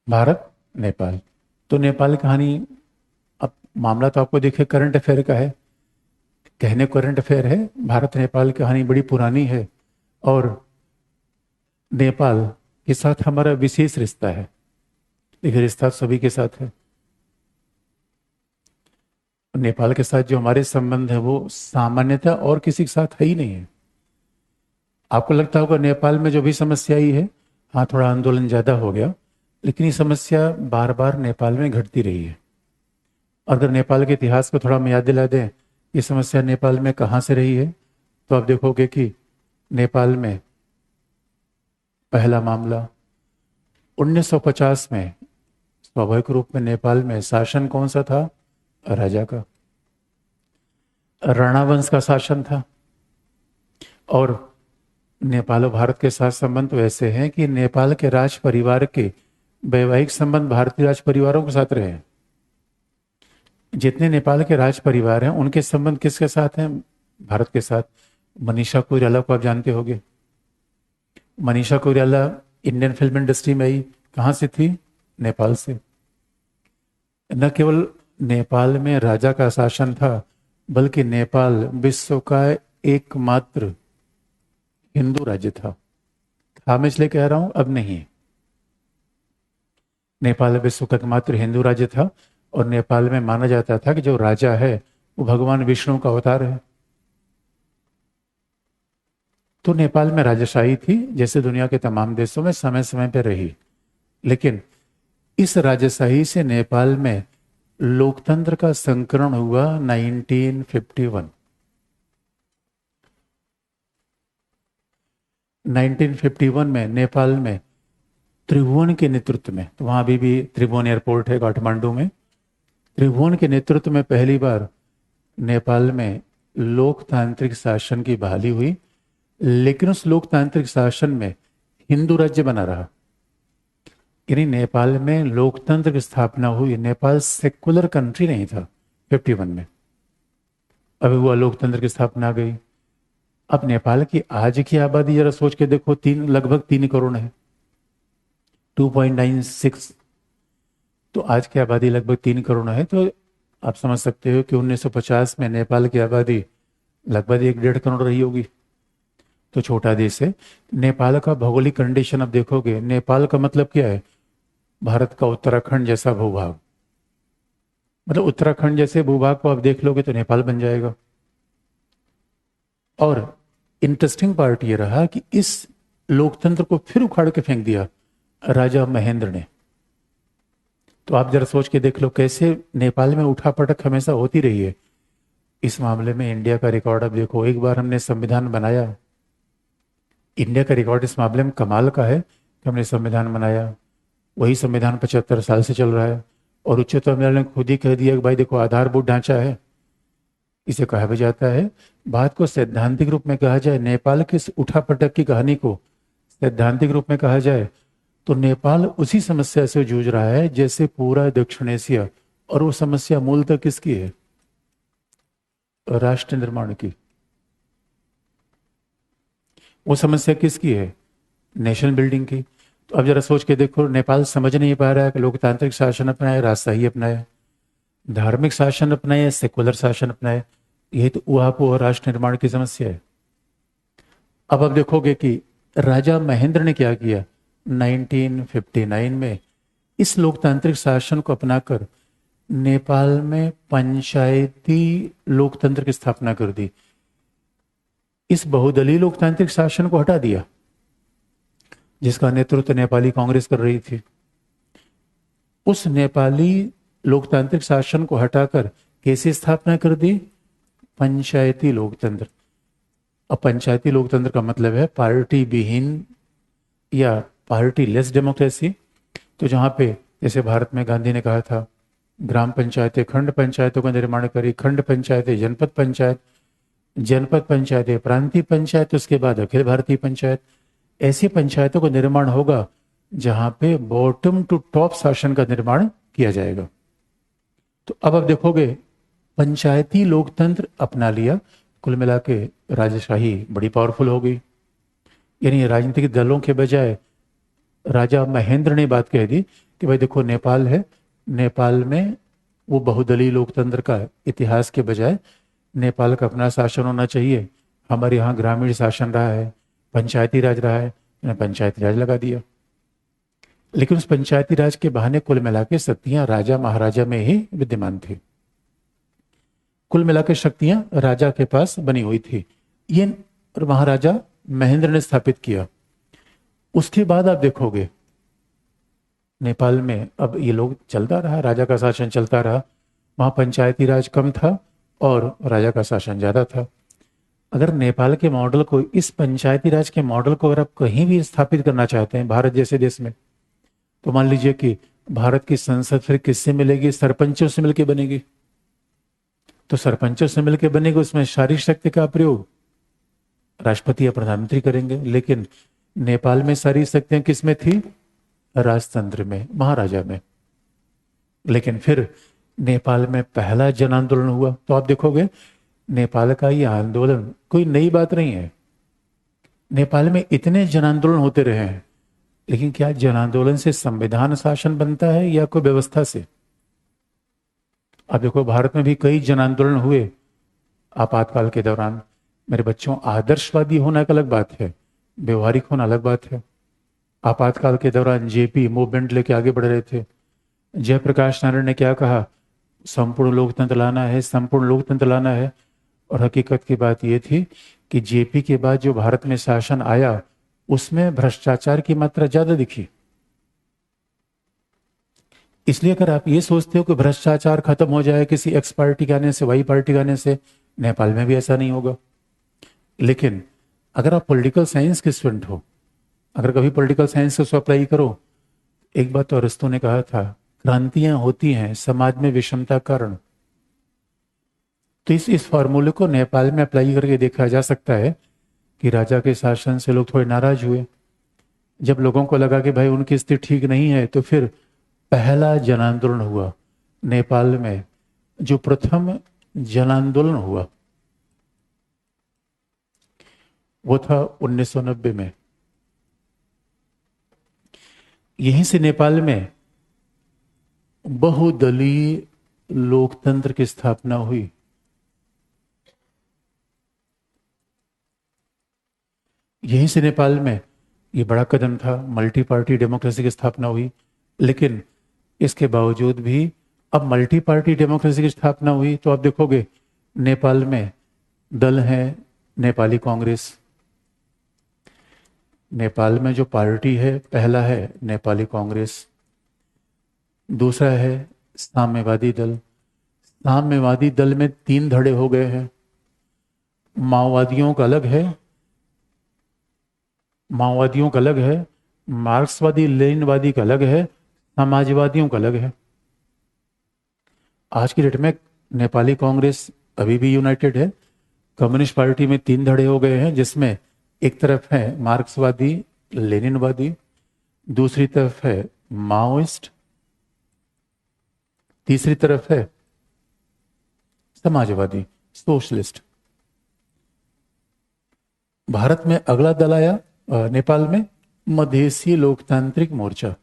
भारत नेपाल। तो नेपाल की कहानी, अब मामला तो आपको देखिए करंट अफेयर का है, कहने करंट अफेयर है, भारत नेपाल की कहानी बड़ी पुरानी है। और नेपाल के साथ हमारा विशेष रिश्ता है। देखिए रिश्ता सभी के साथ है। नेपाल के साथ जो हमारे संबंध है वो सामान्यतः और किसी के साथ है ही नहीं है। आपको लगता होगा नेपाल में जो भी समस्या आई है, हाँ थोड़ा आंदोलन ज्यादा हो गया, लेकिन ये समस्या बार बार नेपाल में घटती रही है। अगर नेपाल के इतिहास को थोड़ा हम याद दिला दें, ये समस्या नेपाल में कहाँ से रही है, तो आप देखोगे कि नेपाल में पहला मामला 1950 में, स्वाभाविक रूप में नेपाल में शासन कौन सा था? राजा का, राणा वंश का शासन था। और नेपाल और भारत के साथ संबंध तो ऐसे हैं कि नेपाल के राज परिवार के वैवाहिक संबंध भारतीय राज परिवारों के साथ रहे हैं। जितने नेपाल के राज परिवार हैं उनके संबंध किसके साथ हैं? भारत के साथ। मनीषा कोइराला को आप जानते होंगे। Manisha Koirala Indian film industry में आई, कहाँ से थी? नेपाल से। न केवल नेपाल में राजा का शासन था, बल्कि नेपाल विश्व का एकमात्र हिंदू राज्य था मैं इसलिए कह रहा हूं, अब नहीं। नेपाल विश्व का एकमात्र हिंदू राज्य था और नेपाल में माना जाता था कि जो राजा है वो भगवान विष्णु का अवतार है। तो नेपाल में राजशाही थी, जैसे दुनिया के तमाम देशों में समय समय पर रही। लेकिन इस राजशाही से नेपाल में लोकतंत्र का संकरण हुआ 1951। 1951 में नेपाल में त्रिभुवन के नेतृत्व में, तो वहां अभी भी त्रिभुवन एयरपोर्ट है काठमांडू में, त्रिभुवन के नेतृत्व में पहली बार नेपाल में लोकतांत्रिक शासन की बहाली हुई। लेकिन उस लोकतांत्रिक शासन में हिंदू राज्य बना रहा। यानी नेपाल में लोकतंत्र की स्थापना हुई। नेपाल सेकुलर कंट्री नहीं था 51 में, अभी हुआ लोकतंत्र की स्थापना आ गई। अब नेपाल की आज की आबादी जरा सोच के देखो, लगभग 3 करोड़ है, 2.96। तो आज की आबादी लगभग 3 करोड़ है। तो आप समझ सकते हो कि 1950 में नेपाल की आबादी लगभग 1-1.5 करोड़ रही होगी। तो छोटा देश है। नेपाल का भौगोलिक कंडीशन अब देखोगे, नेपाल का मतलब क्या है? भारत का उत्तराखंड जैसा भूभाग। मतलब उत्तराखंड जैसे भूभाग को आप देख लोगे तो नेपाल बन जाएगा। और इंटरेस्टिंग पार्ट ये रहा कि इस लोकतंत्र को फिर उखाड़ के फेंक दिया राजा महेंद्र ने। तो आप जरा सोच के देख लो कैसे नेपाल में उठापटक हमेशा होती रही है। इस मामले में इंडिया का रिकॉर्ड अब देखो, एक बार हमने संविधान बनाया, इंडिया का रिकॉर्ड इस मामले में कमाल का है कि हमने संविधान बनाया, वही संविधान 75 साल से चल रहा है। और उच्चतम न्यायालय ने खुद ही कह दिया कि भाई देखो आधारभूत ढांचा है, इसे कहा भी जाता है। बात को सैद्धांतिक रूप में कहा जाए, नेपाल के इस उठापटक की कहानी को सैद्धांतिक रूप में कहा जाए तो नेपाल उसी समस्या से जूझ रहा है जैसे पूरा दक्षिण एशिया। और वो समस्या मूलतः किसकी है? राष्ट्र निर्माण की। वो समस्या किसकी है? नेशन बिल्डिंग की। तो अब जरा सोच के देखो, नेपाल समझ नहीं पा रहा है कि लोकतांत्रिक शासन अपनाए, राजशाही अपनाए, धार्मिक शासन अपनाए, सेकुलर शासन अपनाए। यही तो उहापोह राष्ट्र निर्माण की समस्या है। अब देखोगे कि राजा महेंद्र ने क्या किया 1959 में, इस लोकतांत्रिक शासन को अपनाकर नेपाल में पंचायती लोकतंत्र की स्थापना कर दी। इस बहुदलीय लोकतांत्रिक शासन को हटा दिया जिसका नेतृत्व नेपाली कांग्रेस कर रही थी। उस नेपाली लोकतांत्रिक शासन को हटाकर कैसे स्थापना कर दी? पंचायती लोकतंत्र। अब पंचायती लोकतंत्र का मतलब है पार्टी विहीन या पार्टी लेस डेमोक्रेसी। तो जहां पे जैसे भारत में गांधी ने कहा था ग्राम पंचायतें खंड पंचायतों का निर्माण करी, खंड पंचायतें जनपद पंचायत, जनपद पंचायतें प्रांतीय पंचायत, उसके बाद अखिल भारतीय पंचायत। ऐसी पंचायतों का निर्माण होगा जहां पे बॉटम टू टॉप शासन का निर्माण किया जाएगा। तो अब देखोगे पंचायती लोकतंत्र अपना लिया, कुल मिला के राजशाही बड़ी पावरफुल हो गई। यानी राजनीतिक दलों के बजाय राजा महेंद्र ने बात कह दी कि भाई देखो नेपाल है, नेपाल में वो बहुदलीय लोकतंत्र का इतिहास के बजाय नेपाल का अपना शासन होना चाहिए। हमारे यहाँ ग्रामीण शासन रहा है, पंचायती राज रहा है, मैंने पंचायती राज लगा दिया। लेकिन उस पंचायती राज के बहाने कुल मिला के शक्तियां राजा महाराजा में ही विद्यमान थी। कुल मिलाकर शक्तियां राजा के पास बनी हुई थी। ये महाराजा महेंद्र ने स्थापित किया। उसके बाद आप देखोगे नेपाल में अब ये लोग चलता रहा, राजा का शासन चलता रहा। वहां पंचायती राज कम था और राजा का शासन ज्यादा था। अगर नेपाल के मॉडल को, इस पंचायती राज के मॉडल को अगर आप कहीं भी स्थापित करना चाहते हैं भारत जैसे देश में, तो मान लीजिए कि भारत की संसद फिर किससे मिलेगी? सरपंचों से मिलकर बनेगी। तो सरपंचों से मिलकर बनेगी, उसमें शारीरिक शक्ति का प्रयोग राष्ट्रपति या प्रधानमंत्री करेंगे। लेकिन नेपाल में सारी शक्तियां किसमें थी? राजतंत्र में, महाराजा में। लेकिन फिर नेपाल में पहला जन आंदोलन हुआ। तो आप देखोगे नेपाल का ये आंदोलन कोई नई बात नहीं है। नेपाल में इतने जन आंदोलन होते रहे हैं, लेकिन क्या जन आंदोलन से संविधान शासन बनता है या कोई व्यवस्था से? आप देखो भारत में भी कई जन आंदोलन हुए आपातकाल के दौरान। मेरे बच्चों, आदर्शवादी होना एक अलग बात है, व्यवहारिक होना अलग बात है। आपातकाल के दौरान जेपी मूवमेंट लेके आगे बढ़ रहे थे। जयप्रकाश नारायण ने क्या कहा? संपूर्ण लोकतंत्र लाना है, संपूर्ण लोकतंत्र लाना है। और हकीकत की बात यह थी कि जेपी के बाद जो भारत में शासन आया उसमें भ्रष्टाचार की मात्रा ज्यादा दिखी। इसलिए अगर आप ये सोचते हो कि भ्रष्टाचार खत्म हो जाए किसी एक्स पार्टी के आने से, वाई पार्टी के आने से, नेपाल में भी ऐसा नहीं होगा। लेकिन अगर आप पॉलिटिकल साइंस के स्टूडेंट हो, अगर कभी पॉलिटिकल साइंस को अप्लाई करो, एक बात तो अरस्तु ने कहा था, क्रांतियां होती हैं समाज में विषमता कारण। तो इस फॉर्मूले को नेपाल में अप्लाई करके देखा जा सकता है कि राजा के शासन से लोग थोड़े नाराज हुए। जब लोगों को लगा कि भाई उनकी स्थिति ठीक नहीं है, तो फिर पहला जन आंदोलन हुआ नेपाल में। जो प्रथम जन आंदोलन हुआ वो था 1990 में। यहीं से नेपाल में बहुदलीय लोकतंत्र की स्थापना हुई। यहीं से नेपाल में ये बड़ा कदम था, मल्टी पार्टी डेमोक्रेसी की स्थापना हुई। लेकिन इसके बावजूद भी अब मल्टी पार्टी डेमोक्रेसी की स्थापना हुई तो आप देखोगे नेपाल में दल है नेपाली कांग्रेस। नेपाल में जो पार्टी है, पहला है नेपाली कांग्रेस, दूसरा है साम्यवादी दल। साम्यवादी दल में 3 धड़े हो गए हैं। माओवादियों का अलग है, मार्क्सवादी लेनिनवादी का अलग है, समाजवादियों का अलग है। आज की डेट में नेपाली कांग्रेस अभी भी यूनाइटेड है। कम्युनिस्ट पार्टी में 3 धड़े हो गए हैं, जिसमें एक तरफ है मार्क्सवादी लेनिनवादी, दूसरी तरफ है माओइस्ट, तीसरी तरफ है समाजवादी सोशलिस्ट। भारत में अगला दल आया नेपाल में मधेसी लोकतांत्रिक मोर्चा,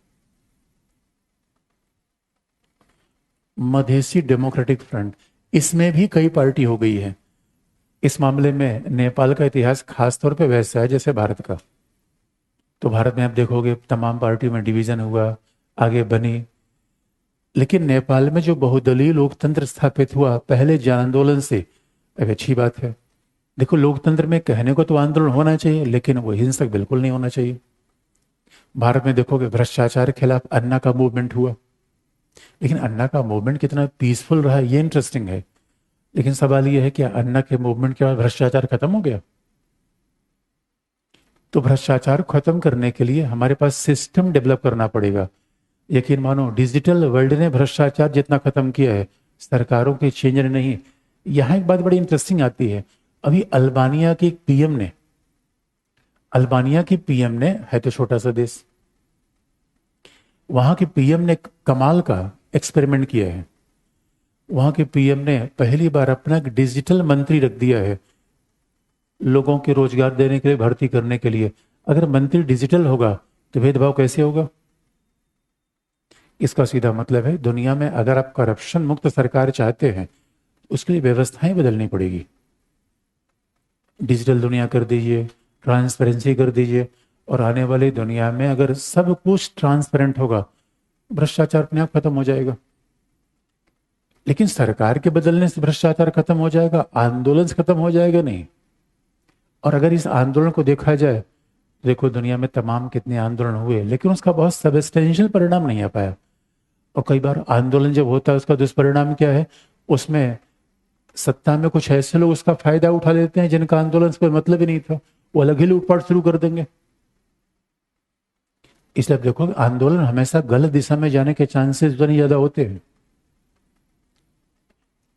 मधेसी डेमोक्रेटिक फ्रंट। इसमें भी कई पार्टी हो गई है। इस मामले में नेपाल का इतिहास खासतौर पे वैसा है जैसे भारत का। तो भारत में आप देखोगे तमाम पार्टियों में डिवीजन हुआ, आगे बनी। लेकिन नेपाल में जो बहुदलीय लोकतंत्र स्थापित हुआ पहले जन आंदोलन से, एक अच्छी बात है। देखो लोकतंत्र में कहने को तो आंदोलन होना चाहिए, लेकिन वो हिंसक बिल्कुल नहीं होना चाहिए। भारत में देखोगे भ्रष्टाचार के खिलाफ अन्ना का मूवमेंट हुआ, लेकिन अन्ना का मूवमेंट कितना पीसफुल रहा ये इंटरेस्टिंग है। लेकिन सवाल यह है कि अन्ना के मूवमेंट के बाद भ्रष्टाचार खत्म हो गया? तो भ्रष्टाचार खत्म करने के लिए हमारे पास सिस्टम डेवलप करना पड़ेगा। यकीन मानो डिजिटल वर्ल्ड ने भ्रष्टाचार जितना खत्म किया है, सरकारों के चेंज ने नहीं। यहां एक बात बड़ी इंटरेस्टिंग आती है। अभी अल्बानिया के पीएम ने, है तो छोटा सा देश, वहां के पीएम ने कमाल का एक्सपेरिमेंट किया है। वहां के पीएम ने पहली बार अपना एक डिजिटल मंत्री रख दिया है, लोगों के रोजगार देने के लिए, भर्ती करने के लिए। अगर मंत्री डिजिटल होगा तो भेदभाव कैसे होगा? इसका सीधा मतलब है दुनिया में अगर आप करप्शन मुक्त सरकार चाहते हैं तो उसके लिए व्यवस्थाएं बदलनी पड़ेगी। डिजिटल दुनिया कर दीजिए, ट्रांसपेरेंसी कर दीजिए, और आने वाली दुनिया में अगर सब कुछ ट्रांसपेरेंट होगा, भ्रष्टाचार अपने आप खत्म हो जाएगा। लेकिन सरकार के बदलने से भ्रष्टाचार खत्म हो जाएगा, आंदोलन से खत्म हो जाएगा नहीं। और अगर इस आंदोलन को देखा जाए, देखो दुनिया में तमाम कितने आंदोलन हुए, लेकिन उसका बहुत सबस्टेंशियल परिणाम नहीं आ पाया। और कई बार आंदोलन जब होता है उसका दुष्परिणाम क्या है, उसमें सत्ता में कुछ ऐसे लोग उसका फायदा उठा लेते हैं जिनका आंदोलन से कोई मतलब ही नहीं था, वो अलग ही लूटपाट शुरू कर देंगे। इसलिए आप देखो आंदोलन हमेशा गलत दिशा में जाने के चांसेस नहीं ज्यादा होते हैं।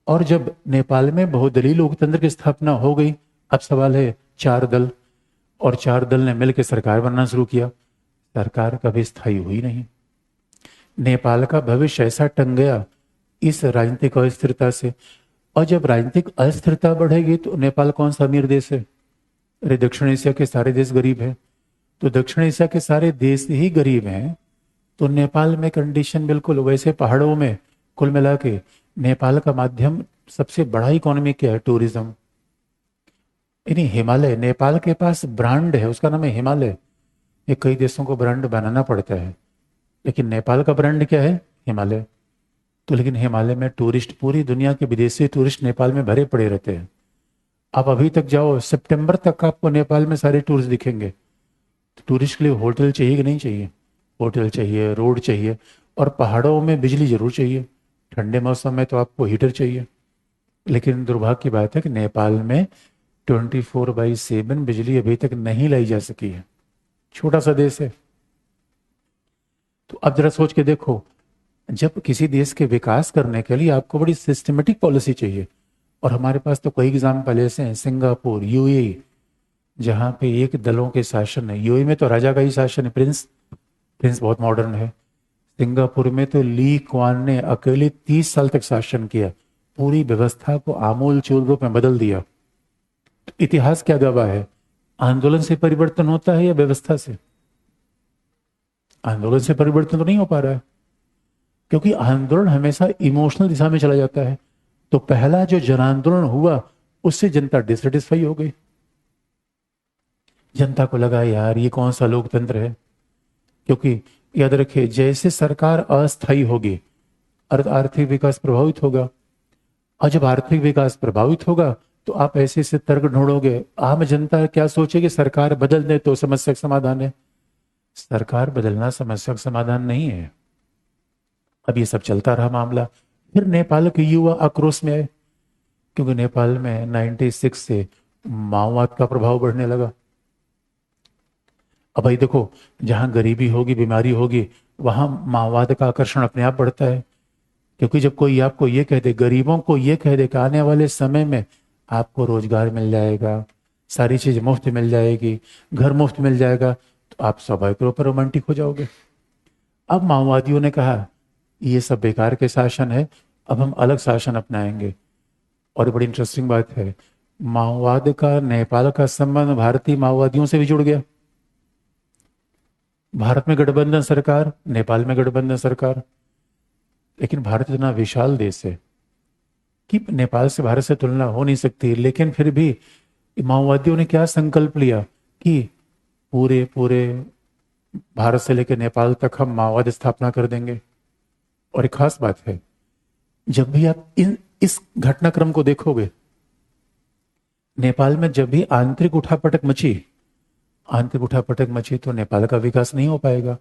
और जब नेपाल में बहुदलीय लोकतंत्र की स्थापना हो गई, अब सवाल है चार दल, और चार दल ने मिलकर सरकार बनना शुरू किया, सरकार कभी स्थायी हुई नहीं। नेपाल का भविष्य ऐसा टंग गया इस राजनीतिक अस्थिरता से। और जब राजनीतिक अस्थिरता बढ़ेगी तो नेपाल कौन सा अमीर देश है? अरे दक्षिण एशिया के सारे देश गरीब हैं। तो दक्षिण एशिया के सारे देश ही गरीब हैं, तो नेपाल में कंडीशन बिल्कुल वैसे। पहाड़ों में कुल मिला के नेपाल का माध्यम सबसे बड़ा इकोनॉमी क्या है? टूरिज्म। यानी हिमालय, नेपाल के पास ब्रांड है, उसका नाम है हिमालय। ये कई देशों को ब्रांड बनाना पड़ता है, लेकिन नेपाल का ब्रांड क्या है? हिमालय। तो लेकिन हिमालय में टूरिस्ट, पूरी दुनिया के विदेशी टूरिस्ट नेपाल में भरे पड़े रहते हैं। आप अभी तक जाओ, सितंबर तक आपको नेपाल में सारे टूरिस्ट दिखेंगे। तो टूरिस्ट के लिए होटल चाहिए कि नहीं चाहिए? होटल चाहिए, रोड चाहिए, और पहाड़ों में बिजली जरूर चाहिए। ठंडे मौसम में तो आपको हीटर चाहिए। लेकिन दुर्भाग्य की बात है कि नेपाल में 24/7 बिजली अभी तक नहीं लाई जा सकी है। छोटा सा देश है। तो अब जरा सोच के देखो, जब किसी देश के विकास करने के लिए आपको बड़ी सिस्टमेटिक पॉलिसी चाहिए, और हमारे पास तो कई एग्जाम्पल ऐसे हैं, सिंगापुर, यूएई, जहाँ पे एक दलों के शासन है। यूएई में तो राजा का ही शासन है, प्रिंस प्रिंस बहुत मॉडर्न है। सिंगापुर में तो ली क्वान ने अकेले 30 साल तक शासन किया, पूरी व्यवस्था को आमूल चूल रूप में बदल दिया। तो इतिहास क्या गवाह है? आंदोलन से परिवर्तन होता है या व्यवस्था से? आंदोलन से परिवर्तन तो नहीं हो पा रहा है, क्योंकि आंदोलन हमेशा इमोशनल दिशा में चला जाता है। तो पहला जो जन आंदोलन हुआ उससे जनता डिससेटिस्फाई हो गई। जनता को लगा यार ये कौन सा लोकतंत्र है। क्योंकि याद रखिए, जैसे सरकार अस्थायी होगी, आर्थिक विकास प्रभावित होगा। और जब आर्थिक विकास प्रभावित होगा तो आप ऐसे ऐसे तर्क ढूंढोगे। आम जनता क्या सोचेगी? सरकार बदल दे तो समस्या का समाधान है। सरकार बदलना समस्या का समाधान नहीं है। अब ये सब चलता रहा मामला। फिर नेपाल के युवा आक्रोश में आए, क्योंकि नेपाल में 96 से माओवाद का प्रभाव बढ़ने लगा। अब भाई देखो, जहां गरीबी होगी, बीमारी होगी, वहां माओवाद का आकर्षण अपने आप बढ़ता है। क्योंकि जब कोई आपको ये कह दे, गरीबों को ये कह दे कि आने वाले समय में आपको रोजगार मिल जाएगा, सारी चीज मुफ्त मिल जाएगी, घर मुफ्त मिल जाएगा, तो आप स्वाभाविक रूप से रोमांटिक हो जाओगे। अब माओवादियों ने कहा ये सब बेकार के शासन है, अब हम अलग शासन अपनाएंगे। और बड़ी इंटरेस्टिंग बात है, माओवाद का नेपाल का संबंध भारतीय माओवादियों से भी जुड़ गया। भारत में गठबंधन सरकार, नेपाल में गठबंधन सरकार। लेकिन भारत इतना विशाल देश है कि नेपाल से, भारत से तुलना हो नहीं सकती। लेकिन फिर भी माओवादियों ने क्या संकल्प लिया कि पूरे पूरे भारत से लेकर नेपाल तक हम माओवाद स्थापना कर देंगे। और एक खास बात है, जब भी आप इस घटनाक्रम को देखोगे, नेपाल में जब भी आंतरिक उठापटक मची तो नेपाल का विकास नहीं हो पाएगा।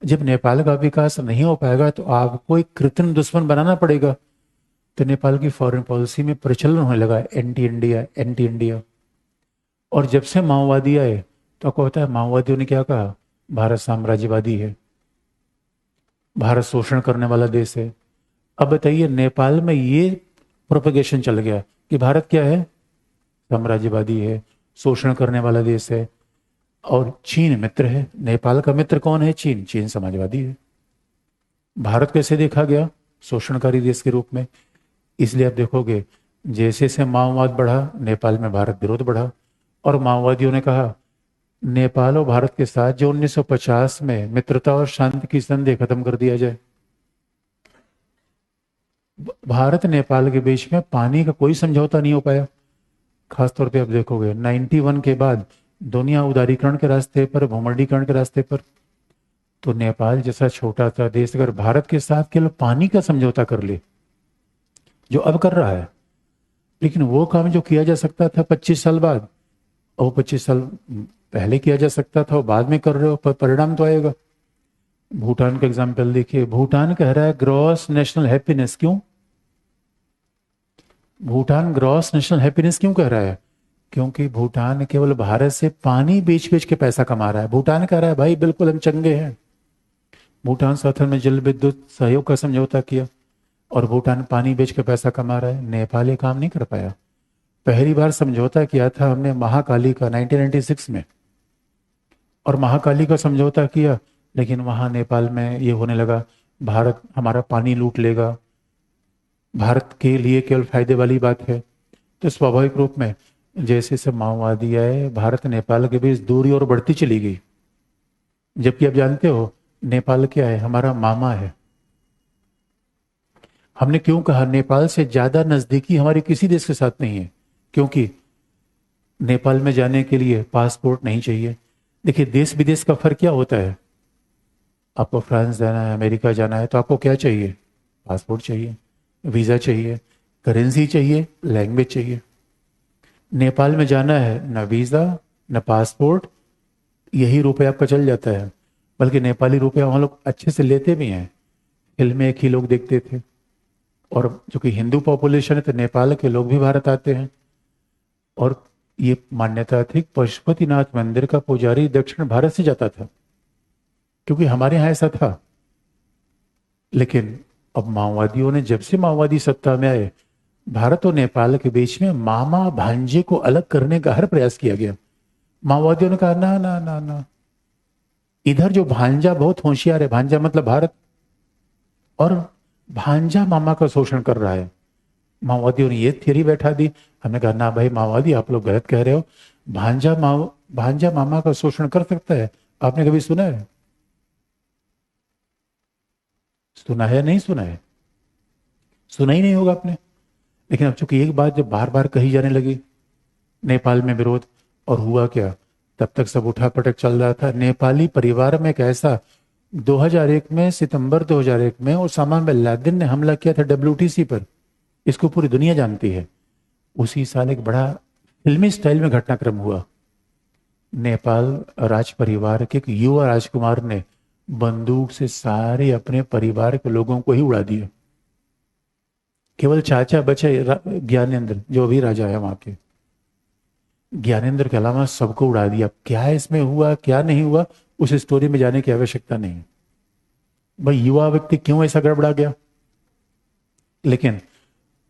जब नेपाल का विकास नहीं हो पाएगा तो आपको एक कृत्रिम दुश्मन बनाना पड़ेगा। तो नेपाल की फॉरेन पॉलिसी में प्रचलन होने लगा एंटी इंडिया। और जब से माओवादी आए तो आपको पता है माओवादियों ने क्या कहा? भारत साम्राज्यवादी है, भारत शोषण करने वाला देश है। अब बताइए, नेपाल में ये प्रोपेगेशन चल गया कि भारत क्या है? साम्राज्यवादी है, शोषण करने वाला देश है। और चीन मित्र है। नेपाल का मित्र कौन है? चीन समाजवादी है। भारत कैसे देखा गया? शोषणकारी देश के रूप में। इसलिए आप देखोगे जैसे जैसे माओवाद बढ़ा, नेपाल में भारत विरोध बढ़ा। और माओवादियों ने कहा नेपाल और भारत के साथ जो 1950 में मित्रता और शांति की संधि खत्म कर दिया जाए। भारत नेपाल के बीच में पानी का कोई समझौता नहीं हो पाया। खासतौर पे आप देखोगे 91 के बाद दुनिया उदारीकरण के रास्ते पर, भूमंडीकरण के रास्ते पर, तो नेपाल जैसा छोटा सा देश अगर भारत के साथ केवल पानी का समझौता कर ले, जो अब कर रहा है, लेकिन वो काम जो किया जा सकता था 25 साल बाद, और वो 25 साल पहले किया जा सकता था, वो बाद में कर रहे हो, परिणाम तो आएगा। भूटान का एग्जाम्पल देखिए, भूटान कह रहा है ग्रॉस नेशनल हैप्पीनेस। क्यों भूटान ग्रॉस नेशनल हैप्पीनेस क्यों कह रहा है? क्योंकि भूटान केवल भारत से पानी बेच बेच के पैसा कमा रहा है। भूटान कह रहा है भाई बिल्कुल हम चंगे हैं। भूटान साथ में जल विद्युत सहयोग का समझौता किया और भूटान पानी बेच के पैसा कमा रहा है। नेपाल ये काम नहीं कर पाया। पहली बार समझौता किया था हमने महाकाली का 1996 में, और महाकाली का समझौता किया, लेकिन वहां नेपाल में ये होने लगा भारत हमारा पानी लूट लेगा, भारत के लिए केवल फायदे वाली बात है। तो स्वाभाविक रूप में जैसे सब माओवादी आए, भारत नेपाल के बीच दूरी और बढ़ती चली गई। जबकि आप जानते हो नेपाल क्या है? हमारा मामा है। हमने क्यों कहा नेपाल से ज्यादा नजदीकी हमारी किसी देश के साथ नहीं है? क्योंकि नेपाल में जाने के लिए पासपोर्ट नहीं चाहिए। देखिए देश विदेश का फर्क क्या होता है? आपको फ्रांस जाना है, अमेरिका जाना है, तो आपको क्या चाहिए? पासपोर्ट चाहिए, वीजा चाहिए, करेंसी चाहिए, लैंग्वेज चाहिए। नेपाल में जाना है, न वीजा न पासपोर्ट, यही रुपये आपका चल जाता है। बल्कि नेपाली रुपया वहाँ लोग अच्छे से लेते भी हैं। फिल्में एक ही लोग देखते थे, और जो कि हिंदू पॉपुलेशन है, तो नेपाल के लोग भी भारत आते हैं। और ये मान्यता थी पशुपतिनाथ मंदिर का पुजारी दक्षिण भारत से जाता था, क्योंकि हमारे यहाँ ऐसा था। लेकिन अब माओवादियों ने, जब से माओवादी सत्ता में आए, भारत और नेपाल के बीच में मामा भांजे को अलग करने का हर प्रयास किया गया। माओवादियों ने कहा ना ना ना ना, इधर जो भांजा बहुत होशियार है, भांजा मतलब भारत, और भांजा मामा का शोषण कर रहा है। माओवादियों ने ये थियरी बैठा दी। हमने कहा ना भाई माओवादी, आप लोग गलत कह रहे हो। भांजा मामा का शोषण कर सकता है? आपने कभी सुना है? सुना है? नहीं सुना है? सुना ही नहीं होगा आपने। लेकिन अब चूंकि एक बात जब बार बार कही जाने लगी, नेपाल में विरोध, और हुआ क्या? तब तक सब उठा पटक चल रहा था। नेपाली परिवार में एक ऐसा 2001 में, सितंबर 2001 में ओसामा बिन लादेन ने हमला किया था WTC पर। इसको पूरी दुनिया जानती है। उसी साल एक बड़ा फिल्मी स्टाइल में घटनाक्रम हुआ। नेपाल राज परिवार के एक युवा राजकुमार ने बंदूक से सारे अपने परिवार के लोगों को ही उड़ा दिया। केवल चाचा बचे ज्ञानेंद्र, जो भी राजा है वहां के। ज्ञानेंद्र के अलावा सबको उड़ा दिया। क्या इसमें हुआ क्या नहीं हुआ, उस स्टोरी में जाने की आवश्यकता नहीं। भाई युवा व्यक्ति क्यों ऐसा गड़बड़ा गया? लेकिन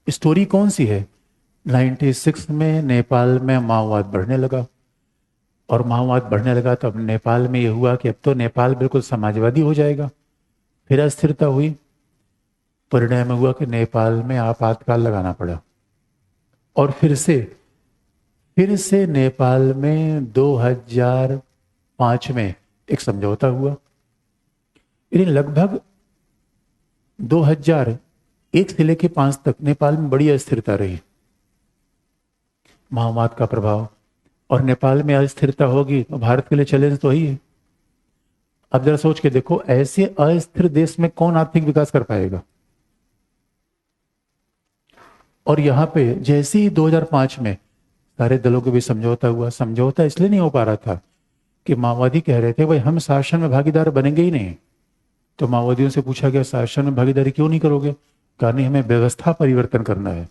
स्टोरी कौन सी है? 96 में नेपाल में माओवाद बढ़ने लगा, और माओवाद बढ़ने लगा तो अब नेपाल में यह हुआ कि अब तो नेपाल बिल्कुल समाजवादी हो जाएगा। फिर अस्थिरता हुई। परिणाम हुआ कि नेपाल में आपातकाल लगाना पड़ा, और फिर से नेपाल में 2005 में एक समझौता हुआ। यानी लगभग 2001 से लेकर 5 तक नेपाल में बड़ी अस्थिरता रही, माओवाद का प्रभाव। और नेपाल में अस्थिरता होगी तो भारत के लिए चैलेंज तो ही है। अब जरा सोच के देखो, ऐसे अस्थिर देश में कौन आर्थिक विकास कर पाएगा? और यहां पे जैसे ही 2005 में सारे दलों के बीच समझौता हुआ, समझौता इसलिए नहीं हो पा रहा था कि माओवादी कह रहे थे भाई हम शासन में भागीदार बनेंगे ही नहीं। तो माओवादियों से पूछा गया शासन में भागीदारी क्यों नहीं करोगे? कहा नहीं, हमें व्यवस्था परिवर्तन करना है।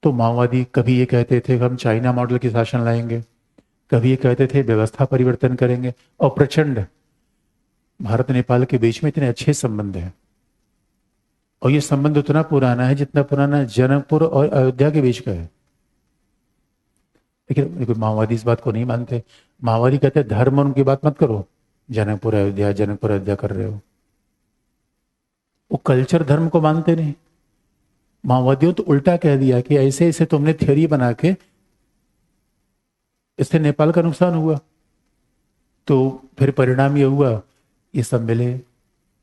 तो माओवादी कभी ये कहते थे कि हम चाइना मॉडल की शासन लाएंगे, कभी ये कहते थे व्यवस्था परिवर्तन करेंगे। और प्रचंड भारत नेपाल के बीच में इतने अच्छे संबंध हैं, और ये संबंध उतना पुराना है जितना पुराना जनकपुर और अयोध्या के बीच का है। लेकिन माओवादी इस बात को नहीं मानते। माओवादी कहते धर्म और उनकी बात मत करो, जनकपुर अयोध्या कर रहे हो। वो कल्चर धर्म को मानते नहीं। माओवादियों तो उल्टा कह दिया कि ऐसे ऐसे तुमने थ्योरी बना के, इससे नेपाल का नुकसान हुआ। तो फिर परिणाम ये हुआ, ये सब मिले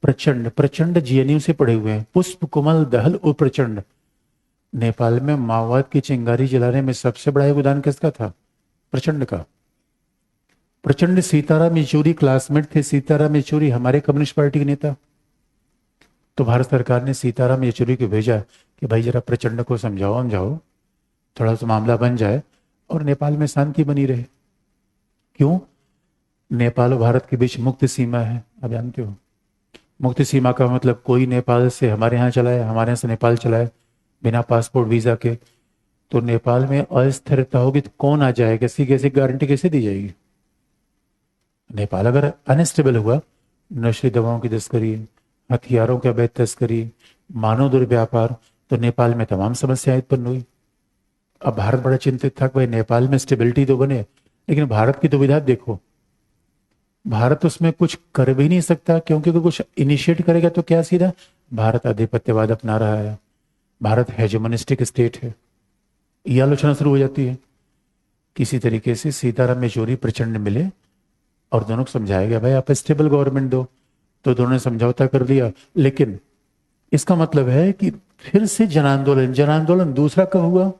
प्रचंड प्रचंड जेएनयू से पढ़े हुए हैं। पुष्प कुमल दहल और प्रचंड। नेपाल में माओवाद की चिंगारी जलाने में सबसे बड़ा योगदान किसका था? प्रचंड का। प्रचंड सीताराम येचुरी क्लासमेट थे। सीताराम येचुरी हमारे कम्युनिस्ट पार्टी के नेता। तो भारत सरकार ने सीताराम येचुरी को भेजा कि भाई जरा प्रचंड को समझाओ, थोड़ा सा मामला बन जाए और नेपाल में शांति बनी रहे। क्यों? नेपाल और भारत के बीच मुक्त सीमा है, आप जानते हो। मुक्त सीमा का मतलब कोई नेपाल से हमारे यहाँ चलाए, हमारे यहाँ से नेपाल चलाए, बिना पासपोर्ट वीजा के। तो नेपाल में अस्थिरता होगी तो कौन आ जाएगा? कैसी कैसी गारंटी कैसे दी जाएगी? नेपाल अगर अनस्टेबल हुआ, नशे दवाओं की तस्करी, हथियारों की अवैध तस्करी, मानव दुर्व्यापार, तो नेपाल में तमाम समस्याएं उत्पन्न हुई। अब भारत बड़ा चिंतित था कि भाई नेपाल में स्टेबिलिटी तो बने, लेकिन भारत की दुविधा देखो। भारत उसमें कुछ कर भी नहीं सकता, क्योंकि अगर कुछ इनिशिएट करेगा तो क्या सीधा भारत आधिपत्यवाद अपना रहा है, भारत हेजेमोनिस्टिक स्टेट है, ये आलोचना शुरू हो जाती है। किसी तरीके से सीताराम येचुरी प्रचंड मिले और दोनों को समझाया गया भाई आप स्टेबल गवर्नमेंट दो, तो दोनों ने समझौता कर लिया। लेकिन इसका मतलब है कि फिर से जन आंदोलन, जन आंदोलन दूसरा कब हुआ?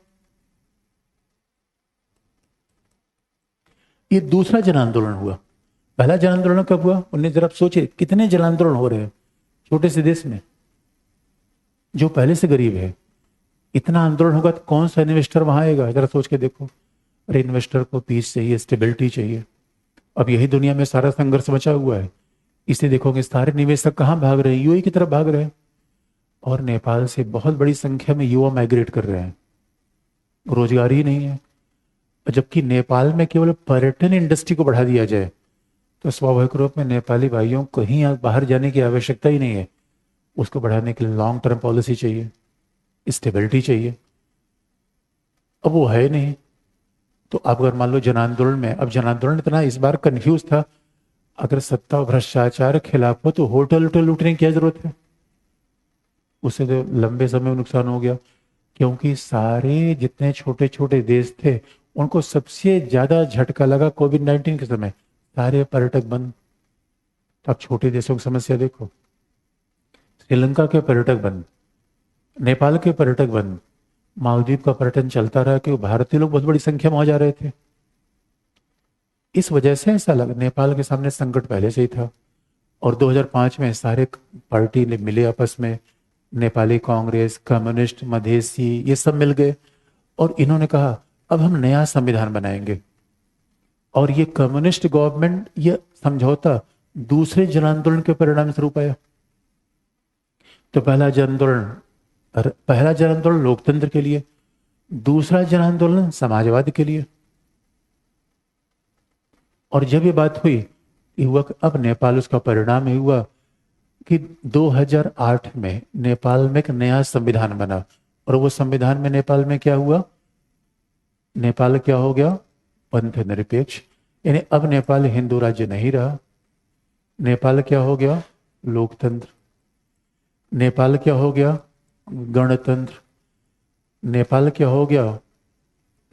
ये दूसरा जन आंदोलन हुआ। पहला जन आंदोलन कब हुआ? उन्हें जरा सोचे कितने जन आंदोलन हो रहे हैं छोटे से देश में, जो पहले से गरीब है। इतना आंदोलन होगा तो कौन सा इन्वेस्टर वहां आएगा? जरा सोच के देखो। अरे इन्वेस्टर को पीस चाहिए, स्टेबिलिटी चाहिए। अब यही दुनिया में सारा संघर्ष बचा हुआ है। इसे देखोगे सारे निवेशक कहाँ भाग रहे हैं? यूएई की तरफ भाग रहे हैं। और नेपाल से बहुत बड़ी संख्या में युवा माइग्रेट कर रहे हैं, रोजगार ही नहीं है। जबकि नेपाल में केवल पर्यटन इंडस्ट्री को बढ़ा दिया जाए तो स्वाभाविक रूप में नेपाली भाइयों को कहीं बाहर जाने की आवश्यकता ही नहीं है। उसको बढ़ाने के लिए लॉन्ग टर्म पॉलिसी चाहिए, स्टेबिलिटी चाहिए। अब वो है नहीं। तो अब अगर मान लो जन आंदोलन में, अब जन आंदोलन इतना इस बार कंफ्यूज था, अगर सत्ता और भ्रष्टाचार के खिलाफ हो तो होटल होटल लूटने की क्या जरूरत है? उससे तो लंबे समय में नुकसान हो गया, क्योंकि सारे जितने छोटे छोटे देश थे उनको सबसे ज्यादा झटका लगा कोविड-19 के समय। सारे पर्यटक बंद। तो अब छोटे देशों की समस्या देखो। श्रीलंका के पर्यटक बंद, नेपाल के पर्यटक बंद, मालदीव का पर्यटन चलता रहा क्योंकि भारतीय लोग बहुत बड़ी संख्या में वहां जा रहे थे। इस वजह से ऐसा लगा नेपाल के सामने संकट पहले से ही था। और 2005 में सारे पार्टी ने मिले आपस में, नेपाली कांग्रेस, कम्युनिस्ट, मधेसी, ये सब मिल गए और इन्होंने कहा अब हम नया संविधान बनाएंगे। और ये कम्युनिस्ट गवर्नमेंट, ये समझौता दूसरे जन आंदोलन के परिणाम स्वरूप आया। तो पहला जन आंदोलन लोकतंत्र के लिए, दूसरा जन आंदोलन समाजवाद के लिए। और जब ये बात हुई, ये हुआ कि अब नेपाल, उसका परिणाम ये हुआ कि 2008 में नेपाल में एक नया संविधान बना। और वो संविधान में नेपाल में क्या हुआ? नेपाल क्या हो गया? पंथ निरपेक्ष। यानी अब नेपाल हिंदू राज्य नहीं रहा। नेपाल क्या हो गया? लोकतंत्र। नेपाल क्या हो गया? गणतंत्र। नेपाल क्या हो गया?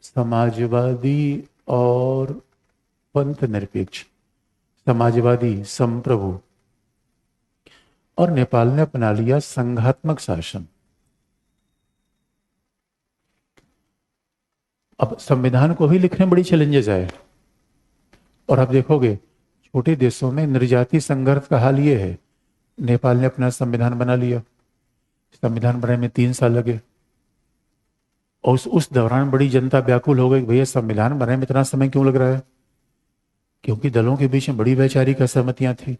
समाजवादी और पंथ निरपेक्ष, समाजवादी, संप्रभु। और नेपाल ने अपना लिया संघात्मक शासन। अब संविधान को भी लिखने में बड़ी चैलेंजेस आए। और आप देखोगे छोटे देशों में निर्जाति संघर्ष का हाल ये है। नेपाल ने अपना संविधान बना लिया, संविधान बनाने में 3 साल लगे। और उस दौरान बड़ी जनता व्याकुल हो गई, भैया संविधान बनाने में इतना समय क्यों लग रहा है? क्योंकि दलों के बीच में बड़ी वैचारिक असहमतियां थी।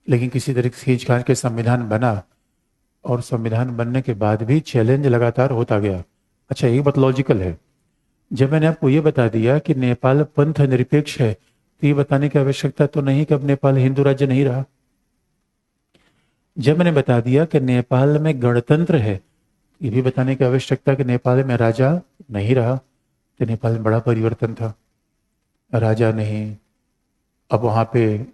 लेकिन किसी तरीके से खींच के संविधान बना और संविधान बनने के बाद भी चैलेंज लगातार होता गया। अच्छा, एक बात लॉजिकल है। जब मैंने आपको ये बता दिया कि नेपाल पंथ निरपेक्ष है, तो ये बताने की आवश्यकता तो नहीं कि अब नेपाल हिंदू राज्य नहीं रहा। जब मैंने बता दिया कि नेपाल में गणतंत्र है, ये भी बताने की आवश्यकता कि नेपाल में राजा नहीं रहा। तो नेपाल में बड़ा परिवर्तन था, राजा नहीं, अब वहां पे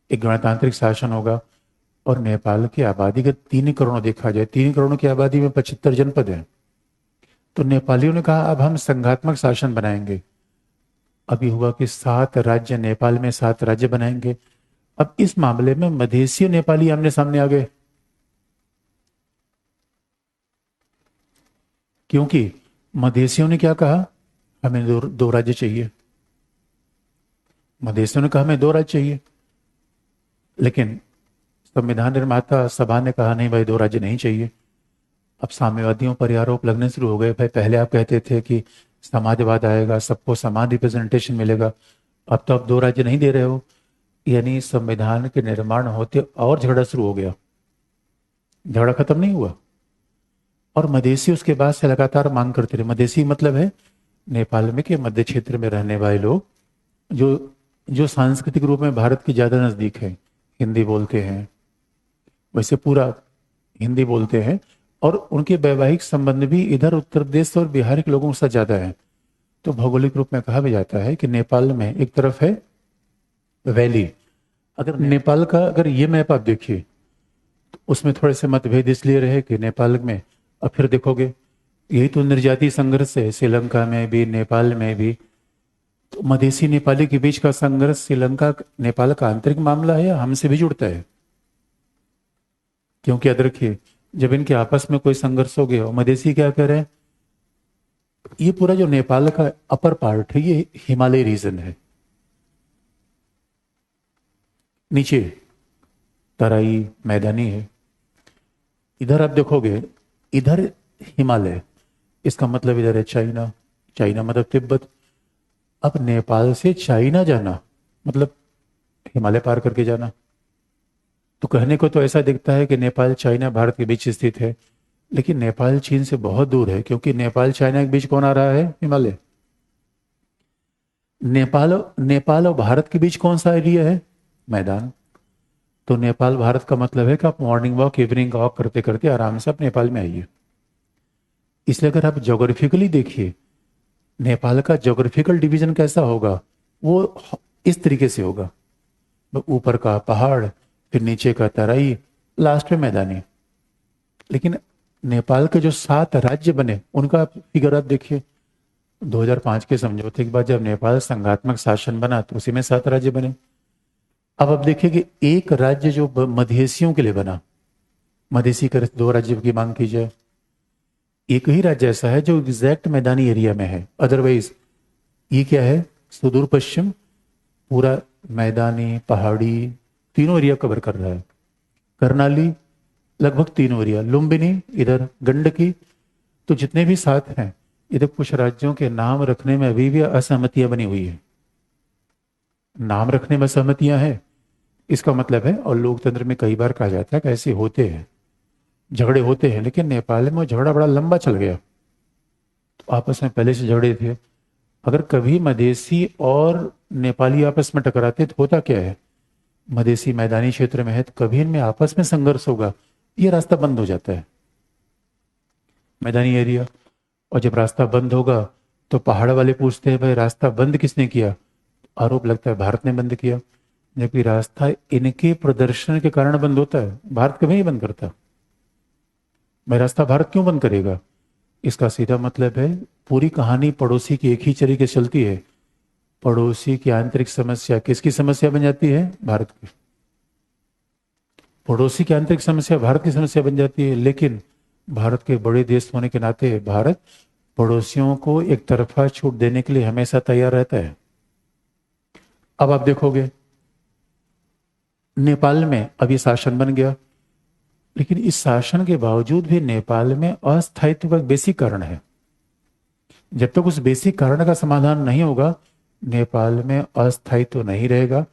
एक गणतांत्रिक शासन होगा। और नेपाल की आबादी का 3 करोड़ देखा जाए, 3 करोड़ की आबादी में 75 जनपद हैं। तो नेपालियों ने कहा अब हम संघात्मक शासन बनाएंगे। अभी हुआ कि 7 राज्य, नेपाल में 7 राज्य बनाएंगे। अब इस मामले में मधेसी और नेपाली आमने सामने आ गए, क्योंकि मधेसियों ने क्या कहा, हमें दो राज्य चाहिए। मधेसियों ने कहा हमें दो राज्य चाहिए, लेकिन संविधान निर्माता सभा ने कहा नहीं भाई, दो राज्य नहीं चाहिए। अब साम्यवादियों पर ये आरोप लगने शुरू हो गए, भाई पहले आप कहते थे कि समाजवाद आएगा, सबको समान रिप्रेजेंटेशन मिलेगा, अब तो आप दो राज्य नहीं दे रहे हो। यानी संविधान के निर्माण होते और झगड़ा शुरू हो गया, झगड़ा खत्म नहीं हुआ। और मधेसी उसके बाद से लगातार मांग करते रहे। मधेसी मतलब है नेपाल में के मध्य क्षेत्र में रहने वाले लोग, जो जो सांस्कृतिक रूप में भारत के ज्यादा नजदीक है, हिंदी बोलते हैं, वैसे पूरा हिंदी बोलते हैं, और उनके वैवाहिक संबंध भी इधर उत्तर प्रदेश और बिहार के लोगों के साथ ज्यादा है। तो भौगोलिक रूप में कहा भी जाता है कि नेपाल में एक तरफ है वैली। अगर नेपाल का अगर ये मैप आप देखिए तो उसमें थोड़े से मतभेद इसलिए रहे कि नेपाल में, अब फिर देखोगे यही तो निर्जातीय संघर्ष है, श्रीलंका में भी नेपाल में भी। तो मधेसी नेपाली के बीच का संघर्ष श्रीलंका नेपाल का आंतरिक मामला है या हमसे भी जुड़ता है? क्योंकि याद रखिए, जब इनके आपस में कोई संघर्ष हो गया, मधेसी क्या कह रहे हैं, ये पूरा जो नेपाल का अपर पार्ट है ये हिमालय रीजन है, नीचे तराई मैदानी है। इधर आप देखोगे, इधर हिमालय, इसका मतलब इधर है चाइना, चाइना मतलब तिब्बत। अब नेपाल से चाइना जाना मतलब हिमालय पार करके जाना। तो कहने को तो ऐसा दिखता है कि नेपाल चाइना भारत के बीच स्थित है, लेकिन नेपाल चीन से बहुत दूर है, क्योंकि नेपाल चाइना के बीच कौन आ रहा है, हिमालय। नेपाल नेपाल और भारत के बीच कौन सा एरिया है, मैदान। तो नेपाल भारत का मतलब है कि आप मॉर्निंग वॉक इवनिंग वॉक करते करते आराम से आप नेपाल में आइए। इसलिए अगर आप जोग्राफिकली देखिए, नेपाल का जोग्राफिकल डिवीजन कैसा होगा, वो इस तरीके से होगा, ऊपर का पहाड़, फिर नीचे का तराई, लास्ट में मैदानी। लेकिन नेपाल के जो 7 राज्य बने उनका फिगर आप देखिए, 2005 के समझौते के बाद जब नेपाल संघात्मक शासन बना तो उसी में 7 राज्य बने। अब आप देखिए कि एक राज्य जो मधेसियों के लिए बना, मधेसी कर 2 राज्य की मांग की जाए, एक ही राज्य ऐसा है जो एग्जैक्ट मैदानी एरिया में है। अदरवाइज ये क्या है, सुदूर पश्चिम पूरा मैदानी पहाड़ी तीनों एरिया कवर कर रहा है। करनाली लगभग तीनों एरिया, लुम्बिनी इधर गंडकी। तो जितने भी 7 हैं, इधर कुछ राज्यों के नाम रखने में अभी भी असहमतियां बनी हुई है, नाम रखने में सहमतियां हैं। इसका मतलब है, और लोकतंत्र में कई बार कहा जाता है कि ऐसे होते हैं, झगड़े होते हैं, लेकिन नेपाल में झगड़ा बड़ा लंबा चल गया। तो आपस में पहले से झगड़े थे। अगर कभी मधेसी और नेपाली आपस में टकराते तो होता क्या है, मधेसी मैदानी क्षेत्र में है तो कभी इनमें आपस में संघर्ष होगा, ये रास्ता बंद हो जाता है मैदानी एरिया। और जब रास्ता बंद होगा तो पहाड़ वाले पूछते हैं भाई रास्ता बंद किसने किया, आरोप लगता है भारत ने बंद किया, जबकि रास्ता इनके प्रदर्शन के कारण बंद होता है, भारत कभी नहीं बंद करता। भाई रास्ता भारत क्यों बंद करेगा? इसका सीधा मतलब है, पूरी कहानी पड़ोसी की एक ही तरीके से चलती है। पड़ोसी की आंतरिक समस्या किसकी समस्या बन जाती है, भारत की। पड़ोसी की आंतरिक समस्या भारत की समस्या बन जाती है, लेकिन भारत के बड़े देश होने के नाते भारत पड़ोसियों को एक तरफा छूट देने के लिए हमेशा तैयार रहता है। अब आप देखोगे नेपाल में अब ये शासन बन गया, लेकिन इस शासन के बावजूद भी नेपाल में अस्थायित्व का एक बेसिक कारण है। जब तक उस बेसिक कारण का समाधान नहीं होगा, नेपाल में अस्थायित्व नहीं रहेगा।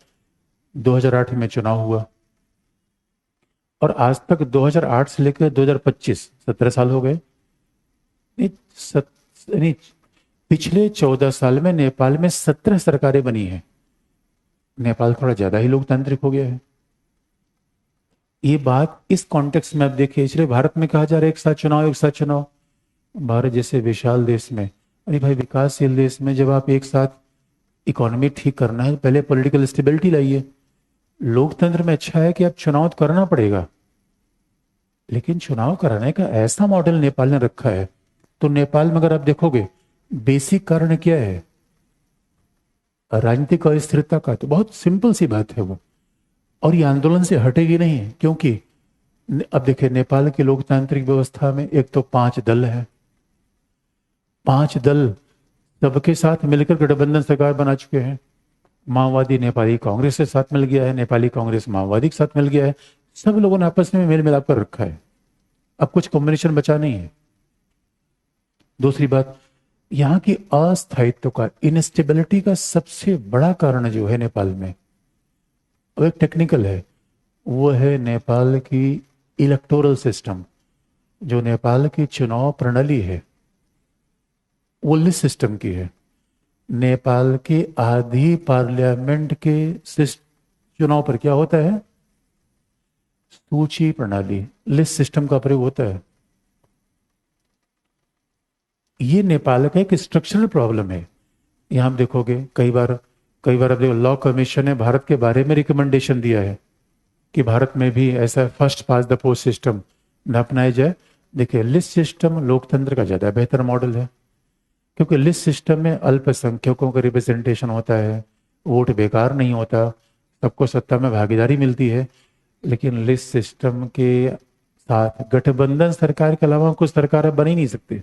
2008 में चुनाव हुआ और आज तक 2008 से लेकर 2025 17 साल हो गए। नहीं, पिछले 14 साल में नेपाल में 17 सरकारें बनी हैं। नेपाल थोड़ा ज्यादा ही लोकतांत्रिक हो गया है। ये बात इस कॉन्टेक्स्ट में आप देखिए, इसलिए भारत में कहा जा रहा है एक साथ चुनाव एक साथ चुनाव। भारत जैसे विशाल देश में, अरे भाई विकासशील देश में जब आप एक साथ इकोनॉमी ठीक करना है, पहले पॉलिटिकल स्टेबिलिटी लाइए। लोकतंत्र में अच्छा है कि अब चुनाव तो करना पड़ेगा, लेकिन चुनाव कराने का ऐसा मॉडल नेपाल ने रखा है। तो नेपाल में अगर आप देखोगे बेसिक कारण क्या है, राजनीतिक अस्थिरता का, तो बहुत सिंपल सी बात है वो, और ये आंदोलन से हटेगी नहीं, क्योंकि अब देखिए नेपाल की लोकतांत्रिक व्यवस्था में एक तो 5 दल है, 5 दल सबके साथ मिलकर गठबंधन सरकार बना चुके हैं। माओवादी नेपाली कांग्रेस के साथ मिल गया है, नेपाली कांग्रेस माओवादी के साथ मिल गया है, सब लोगों ने आपस में मेल मिलाप कर रखा है। अब कुछ कॉम्बिनेशन बचा नहीं है। दूसरी बात, यहाँ की अस्थायित्व का, इनस्टेबिलिटी का सबसे बड़ा कारण जो है नेपाल में, वो एक टेक्निकल है, वो है नेपाल की इलेक्टोरल सिस्टम। जो नेपाल की चुनाव प्रणाली है वो लिस्ट सिस्टम की है। नेपाल के आधी पार्लियामेंट के चुनाव पर क्या होता है, सूची प्रणाली, लिस्ट सिस्टम का प्रयोग होता है। ये नेपाल का एक स्ट्रक्चरल प्रॉब्लम है। यहां आप देखोगे कई बार अब देखो लॉ कमीशन ने भारत के बारे में रिकमेंडेशन दिया है कि भारत में भी ऐसा first pass the post system न अपनाया जाए। देखिए लिस्ट सिस्टम लोकतंत्र का ज़्यादा बेहतर मॉडल है, क्योंकि लिस्ट सिस्टम में अल्पसंख्यकों का रिप्रेजेंटेशन होता है, वोट बेकार नहीं होता, सबको सत्ता में भागीदारी मिलती है। लेकिन लिस्ट सिस्टम के साथ गठबंधन सरकार के अलावा कुछ सरकार अब बन ही नहीं सकती।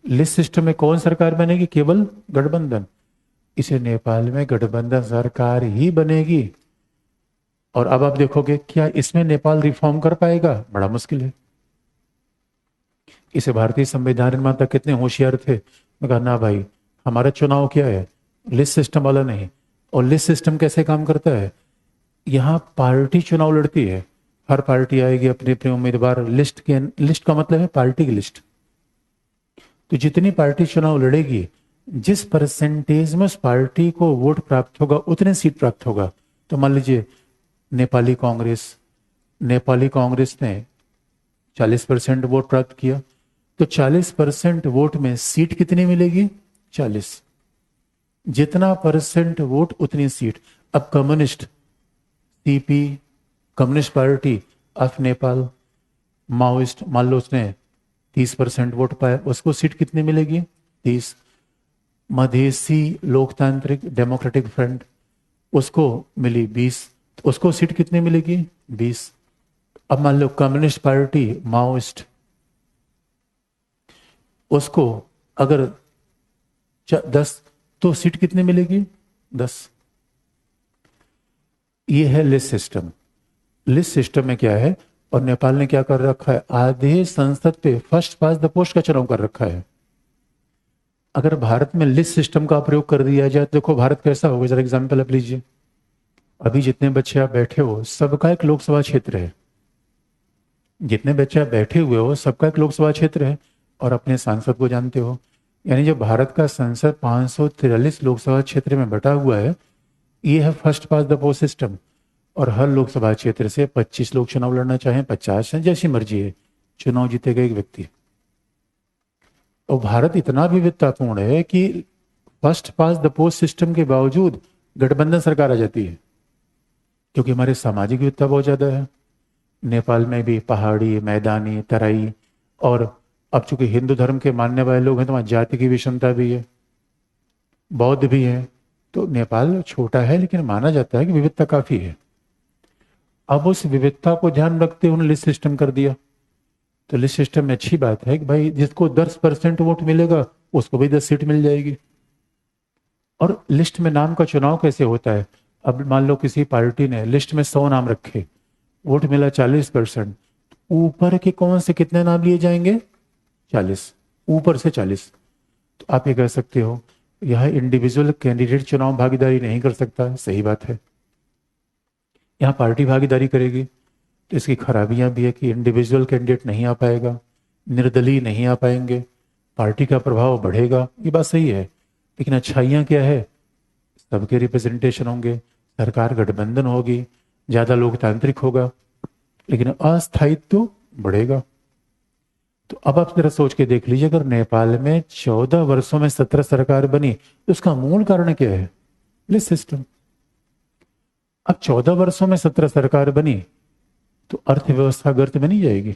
लिस्ट सिस्टम में कौन सरकार बनेगी, केवल गठबंधन। इसे नेपाल में गठबंधन सरकार ही बनेगी। और अब आप देखोगे क्या इसमें नेपाल रिफॉर्म कर पाएगा, बड़ा मुश्किल है। इसे भारतीय संविधान निर्माता कितने होशियार थे, मैं कहा ना भाई, हमारा चुनाव क्या है, लिस्ट सिस्टम वाला नहीं। और लिस्ट सिस्टम कैसे काम करता है, यहाँ पार्टी चुनाव लड़ती है, हर पार्टी आएगी अपने अपने उम्मीदवार, लिस्ट का मतलब है पार्टी की लिस्ट। तो जितनी पार्टी चुनाव लड़ेगी, जिस परसेंटेज में उस पार्टी को वोट प्राप्त होगा उतने सीट प्राप्त होगा। तो मान लीजिए नेपाली कांग्रेस ने 40% वोट प्राप्त किया, तो 40% वोट में सीट कितनी मिलेगी, 40। जितना परसेंट वोट उतनी सीट। अब communist, CP, communist party of Nepal, Maoist, मान लो उसने 30% वोट पाया, उसको सीट कितनी मिलेगी, 30। मधेसी लोकतांत्रिक डेमोक्रेटिक फ्रंट, उसको मिली 20, तो उसको सीट कितनी मिलेगी, 20। अब मान लो कम्युनिस्ट पार्टी माओइस्ट, उसको अगर 10, तो सीट कितनी मिलेगी, 10। ये है लिस्ट सिस्टम। लिस्ट सिस्टम में क्या है, और नेपाल ने क्या कर रखा है, आधे संसद पे फर्स्ट पास द पोस्ट का चुनाव कर रखा है। अगर भारत में लिस्ट सिस्टम का प्रयोग कर दिया जाए तो देखो भारत कैसा होगा। जरा एग्जाम्पल आप लीजिए, अभी जितने बच्चे आप बैठे हो सबका एक लोकसभा क्षेत्र है, जितने बच्चे आप बैठे हुए हो सबका एक लोकसभा क्षेत्र है, और अपने सांसद को जानते हो। यानी जो भारत का संसद 543 लोकसभा क्षेत्र में बटा हुआ है, ये है first pass the post system. और हर लोकसभा क्षेत्र से 25 लोग चुनाव लड़ना चाहें, 50 हैं, जैसी मर्जी है, चुनाव जीतेगा एक व्यक्ति। और भारत इतना विविधतापूर्ण है कि first pass the post system के बावजूद गठबंधन सरकार आ जाती है, क्योंकि हमारे सामाजिक विविधता बहुत ज्यादा है। नेपाल में भी पहाड़ी, मैदानी, तराई, और अब चूंकि हिंदू धर्म के मानने वाले लोग हैं तो वहाँ जाति की विषमता भी है, बौद्ध भी है। तो नेपाल छोटा है लेकिन माना जाता है कि विविधता काफी है। अब उस विविधता को ध्यान रखते उन्होंने लिस्ट सिस्टम कर दिया। तो लिस्ट सिस्टम में अच्छी बात है कि भाई जिसको 10% वोट मिलेगा उसको भी 10 सीट मिल जाएगी। और लिस्ट में नाम का चुनाव कैसे होता है, अब मान लो किसी पार्टी ने लिस्ट में 100 नाम रखे, वोट मिला 40%, ऊपर के कौन से कितने नाम लिए जाएंगे, 40, ऊपर से 40। तो आप ये कह सकते हो यह इंडिविजुअल कैंडिडेट चुनाव भागीदारी नहीं कर सकता, सही बात है। यहाँ पार्टी भागीदारी करेगी। तो इसकी खराबियां भी है कि इंडिविजुअल कैंडिडेट नहीं आ पाएगा, निर्दलीय नहीं आ पाएंगे, पार्टी का प्रभाव बढ़ेगा, ये बात सही है। लेकिन अच्छाइयाँ क्या है, सबके रिप्रेजेंटेशन होंगे, सरकार गठबंधन होगी, ज़्यादा लोकतांत्रिक होगा, लेकिन अस्थायित्व बढ़ेगा। तो अब आप जरा सोच के देख लीजिए, अगर नेपाल में 14 वर्षों में 17 सरकार बनी तो उसका मूल कारण क्या है, लिस्ट सिस्टम। अब 14 वर्षों में 17 सरकार बनी तो अर्थव्यवस्था गर्त में नहीं जाएगी।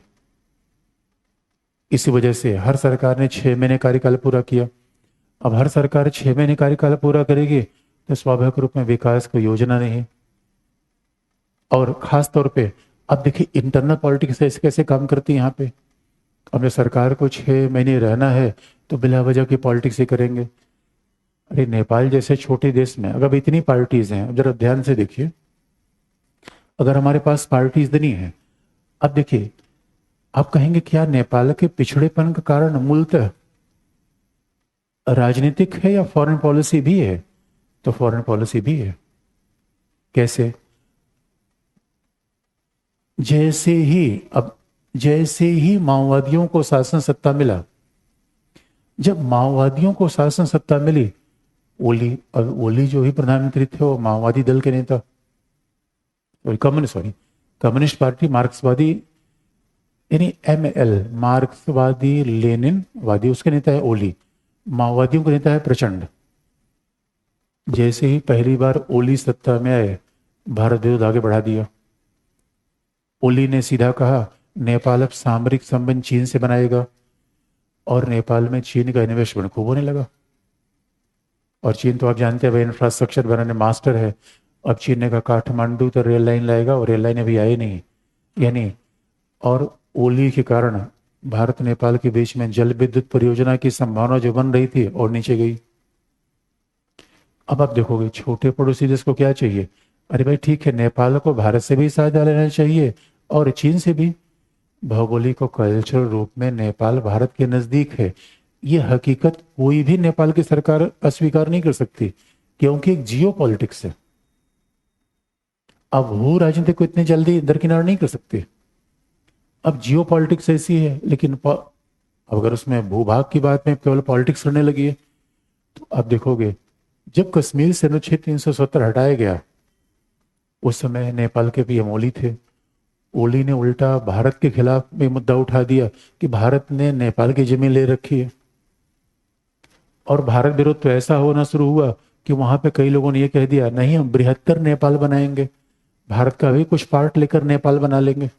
इसी वजह से हर सरकार ने 6 महीने कार्यकाल पूरा किया। अब हर सरकार 6 महीने कार्यकाल पूरा करेगी तो स्वाभाविक रूप में विकास की योजना नहीं, और ख़ास तौर पे अब देखिए इंटरनल पॉलिटिक्स ऐसे कैसे काम करती है यहाँ पे। अब जब सरकार को 6 महीने रहना है तो बिला वजह की पॉलिटिक्स ही करेंगे। अरे नेपाल जैसे छोटे देश में अगर इतनी पार्टीज हैं, अब जरा ध्यान से देखिए, अगर हमारे पास पार्टीज इतनी हैं, अब देखिए आप कहेंगे क्या नेपाल के पिछड़ेपन का कारण मूलतः राजनीतिक है या फॉरेन पॉलिसी भी है? तो फॉरेन पॉलिसी भी है। कैसे? जैसे ही अब जैसे ही माओवादियों को शासन सत्ता मिला, जब माओवादियों को शासन सत्ता मिली, ओली, अब ओली जो ही प्रधानमंत्री थे वो माओवादी दल के नेता, कम्युनिस्ट पार्टी मार्क्सवादी, यानी ML मार्क्सवादी लेनिनवादी, उसके नेता है ओली। माओवादियों का नेता है प्रचंड। जैसे ही पहली बार ओली सत्ता में आए, भारत विरोध आगे बढ़ा दिया। ओली ने सीधा कहा नेपाल अब सामरिक संबंध चीन से बनाएगा, और नेपाल में चीन का इन्वेस्टमेंट खूब होने लगा। और चीन तो आप जानते हैं भाई इंफ्रास्ट्रक्चर बनाने मास्टर है। अब चीन ने कहा काठमांडू तो रेल लाइन लाएगा, और रेल लाइन अभी आई नहीं, यानी। और ओली के कारण भारत नेपाल के बीच में जल विद्युत परियोजना की संभावना जो बन रही थी और नीचे गई। अब आप देखोगे छोटे पड़ोसी देश को क्या चाहिए? अरे भाई ठीक है, नेपाल को भारत से भी सहायता लेना चाहिए और चीन से भी। भौगोलिक और कल्चरल रूप में नेपाल भारत के नजदीक है। ये हकीकत कोई भी नेपाल की सरकार अस्वीकार नहीं कर सकती, क्योंकि एक जियो पॉलिटिक्स है। अब वो राजनीति को इतनी जल्दी दरकिनार नहीं कर सकते। अब जियो पॉलिटिक्स ऐसी है, लेकिन अगर उसमें भूभाग की बात में केवल पॉलिटिक्स करने लगी है, तो आप देखोगे जब कश्मीर से अनुच्छेद 370 हटाया गया, उस समय नेपाल के पीएम ओली थे। ओली ने उल्टा भारत के खिलाफ में मुद्दा उठा दिया कि भारत ने नेपाल की जमीन ले रखी है। और भारत विरोध तो ऐसा होना शुरू हुआ कि वहां पे कई लोगों ने यह कह दिया नहीं, हम बृहत्तर नेपाल बनाएंगे, भारत का भी कुछ पार्ट लेकर नेपाल बना लेंगे।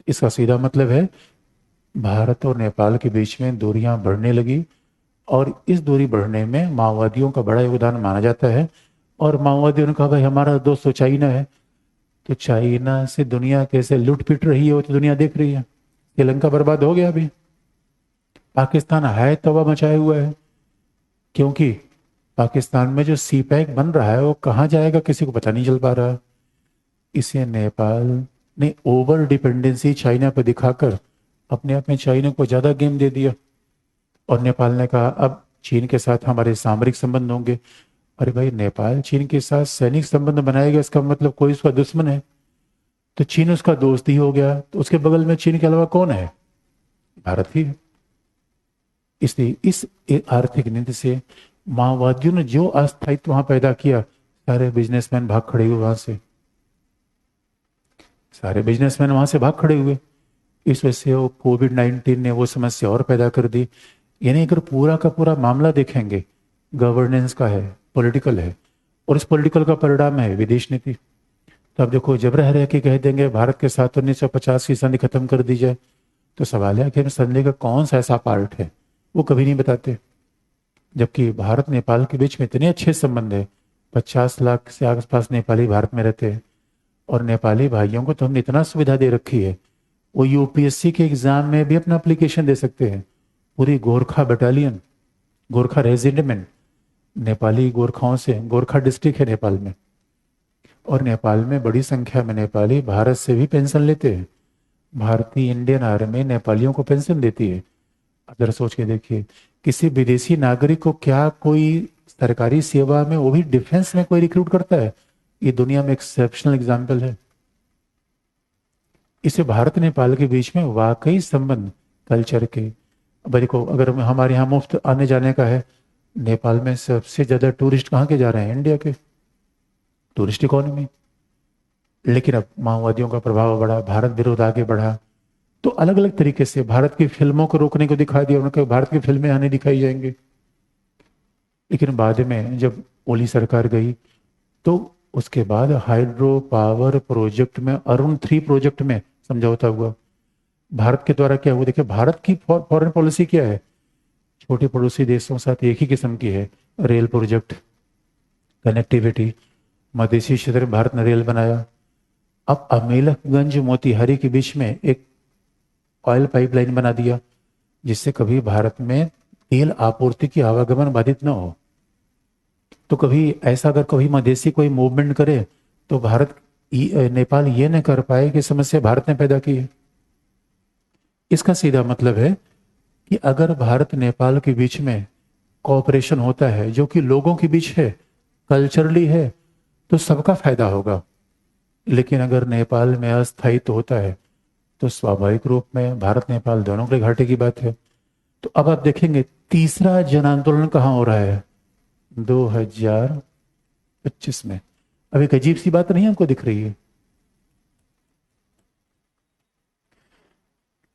इसका सीधा मतलब है भारत और नेपाल के बीच में दूरियां बढ़ने लगी, और इस दूरी बढ़ने में माओवादियों का बड़ा योगदान माना जाता है। और माओवादियों ने कहा भाई हमारा दोस्त तो चाइना है, तो चाइना से दुनिया कैसे लूट पिट रही है वो तो दुनिया देख रही है। श्रीलंका बर्बाद हो गया, अभी पाकिस्तान हाय तौबा मचाए हुआ है, क्योंकि पाकिस्तान में जो सी पैक बन रहा है वो कहाँ जाएगा किसी को पता नहीं चल पा रहा है। इसे नेपाल ने ओवर डिपेंडेंसी चाइना पर दिखाकर अपने आप में चाइना को ज्यादा गेम दे दिया। और नेपाल ने कहा अब चीन के साथ हमारे सामरिक संबंध होंगे। अरे भाई नेपाल चीन के साथ सैनिक संबंध बनाएगा, इसका मतलब कोई उसका दुश्मन है, तो चीन उसका दोस्त ही हो गया। तो उसके बगल में चीन के अलावा कौन है? भारत ही है। इसलिए इस आर्थिक नीति से माओवादियों ने जो अस्थायित्व वहां पैदा किया, सारे बिजनेसमैन भाग खड़े हुए वहां से, सारे बिजनेसमैन वहां से भाग खड़े हुए। इस वजह से वो कोविड-19 ने वो समस्या और पैदा कर दी। यानी अगर पूरा का पूरा मामला देखेंगे, गवर्नेंस का है, पॉलिटिकल है, और इस पॉलिटिकल का परिणाम है विदेश नीति। तो अब देखो जब रह के कह देंगे भारत के साथ 1950 की संधि खत्म कर दी जाए, तो सवाल है कि संधि का कौन सा ऐसा पार्ट है, वो कभी नहीं बताते। जबकि भारत नेपाल के बीच में इतने अच्छे संबंध है, 50 लाख से आसपास नेपाली भारत में रहते हैं, और नेपाली भाइयों को तो हमने इतना सुविधा दे रखी है, वो यूपीएससी के एग्जाम में भी अपना एप्लीकेशन दे सकते हैं। पूरी गोरखा बटालियन, गोरखा रेजिमेंट नेपाली गोरखाओं से, गोरखा डिस्ट्रिक्ट है नेपाल में, और नेपाल में बड़ी संख्या में नेपाली भारत से भी पेंशन लेते हैं। भारतीय इंडियन आर्मी नेपालियों को पेंशन देती है। अब जरा सोच के देखिए, किसी विदेशी नागरिक को क्या कोई सरकारी सेवा में, वो भी डिफेंस में, कोई रिक्रूट करता है? ये दुनिया में एक्सेप्शनल एग्जाम्पल है। इसे भारत नेपाल के बीच में वाकई संबंध कल्चर के। अब देखो अगर हमारे यहाँ मुफ्त आने जाने का है, नेपाल में सबसे ज्यादा टूरिस्ट कहाँ के जा रहे हैं? इंडिया के, टूरिस्ट इकोनॉमी। लेकिन अब माओवादियों का प्रभाव बढ़ा, भारत विरोध आगे बढ़ा, तो अलग अलग तरीके से भारत की फिल्मों को रोकने को दिखा दिया। उन्होंने कहा भारत की फिल्में आने दिखाई जाएंगी। लेकिन बाद में जब ओली सरकार गई, तो उसके बाद हाइड्रो पावर प्रोजेक्ट में, अरुण 3 प्रोजेक्ट में समझौता हुआ। भारत के द्वारा क्या हुआ? देखिए भारत की फॉरेन पॉलिसी क्या है, छोटे पड़ोसी देशों के साथ एक ही किस्म की है, रेल प्रोजेक्ट, कनेक्टिविटी। मधेसी क्षेत्र में भारत ने रेल बनाया। अब अमेलकगंज मोतीहारी के बीच में एक ऑयल पाइपलाइन बना दिया, जिससे कभी भारत में तेल आपूर्ति की आवागमन बाधित न हो। तो कभी ऐसा अगर कभी मधेसी कोई मूवमेंट करे तो नेपाल ये न कर पाए कि समस्या भारत ने पैदा की है। इसका सीधा मतलब है कि अगर भारत नेपाल के बीच में कोऑपरेशन होता है जो कि लोगों के बीच है, कल्चरली है, तो सबका फायदा होगा। लेकिन अगर नेपाल में अस्थायित्व होता है तो स्वाभाविक रूप में भारत नेपाल दोनों के लिए घाटे की बात है। तो अब आप देखेंगे तीसरा जन आंदोलन कहाँ हो रहा है? 2025 में। अब एक अजीब सी बात नहीं हमको दिख रही है?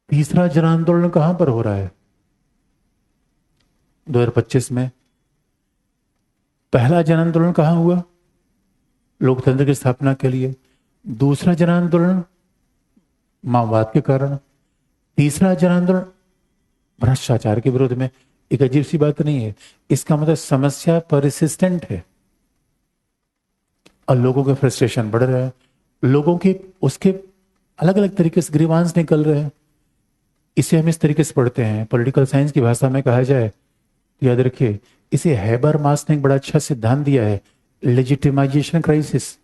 तीसरा जन आंदोलन कहां पर हो रहा है? 2025 में। पहला जन आंदोलन कहां हुआ? लोकतंत्र की स्थापना के लिए। दूसरा जन आंदोलन माओवाद के कारण। तीसरा जन आंदोलन भ्रष्टाचार के विरोध में। एक अजीब सी बात नहीं है? इसका मतलब समस्या परसिस्टेंट है और लोगों के फ्रस्ट्रेशन बढ़ रहा है, लोगों के उसके अलग अलग तरीके से ग्रीवांस निकल रहे हैं। इसे हम इस तरीके से पढ़ते हैं, पॉलिटिकल साइंस की भाषा में कहा जाए तो याद रखिए, इसे हैबरमास ने एक बड़ा अच्छा सिद्धांत दिया है, लेजिटिमाइजेशन क्राइसिस।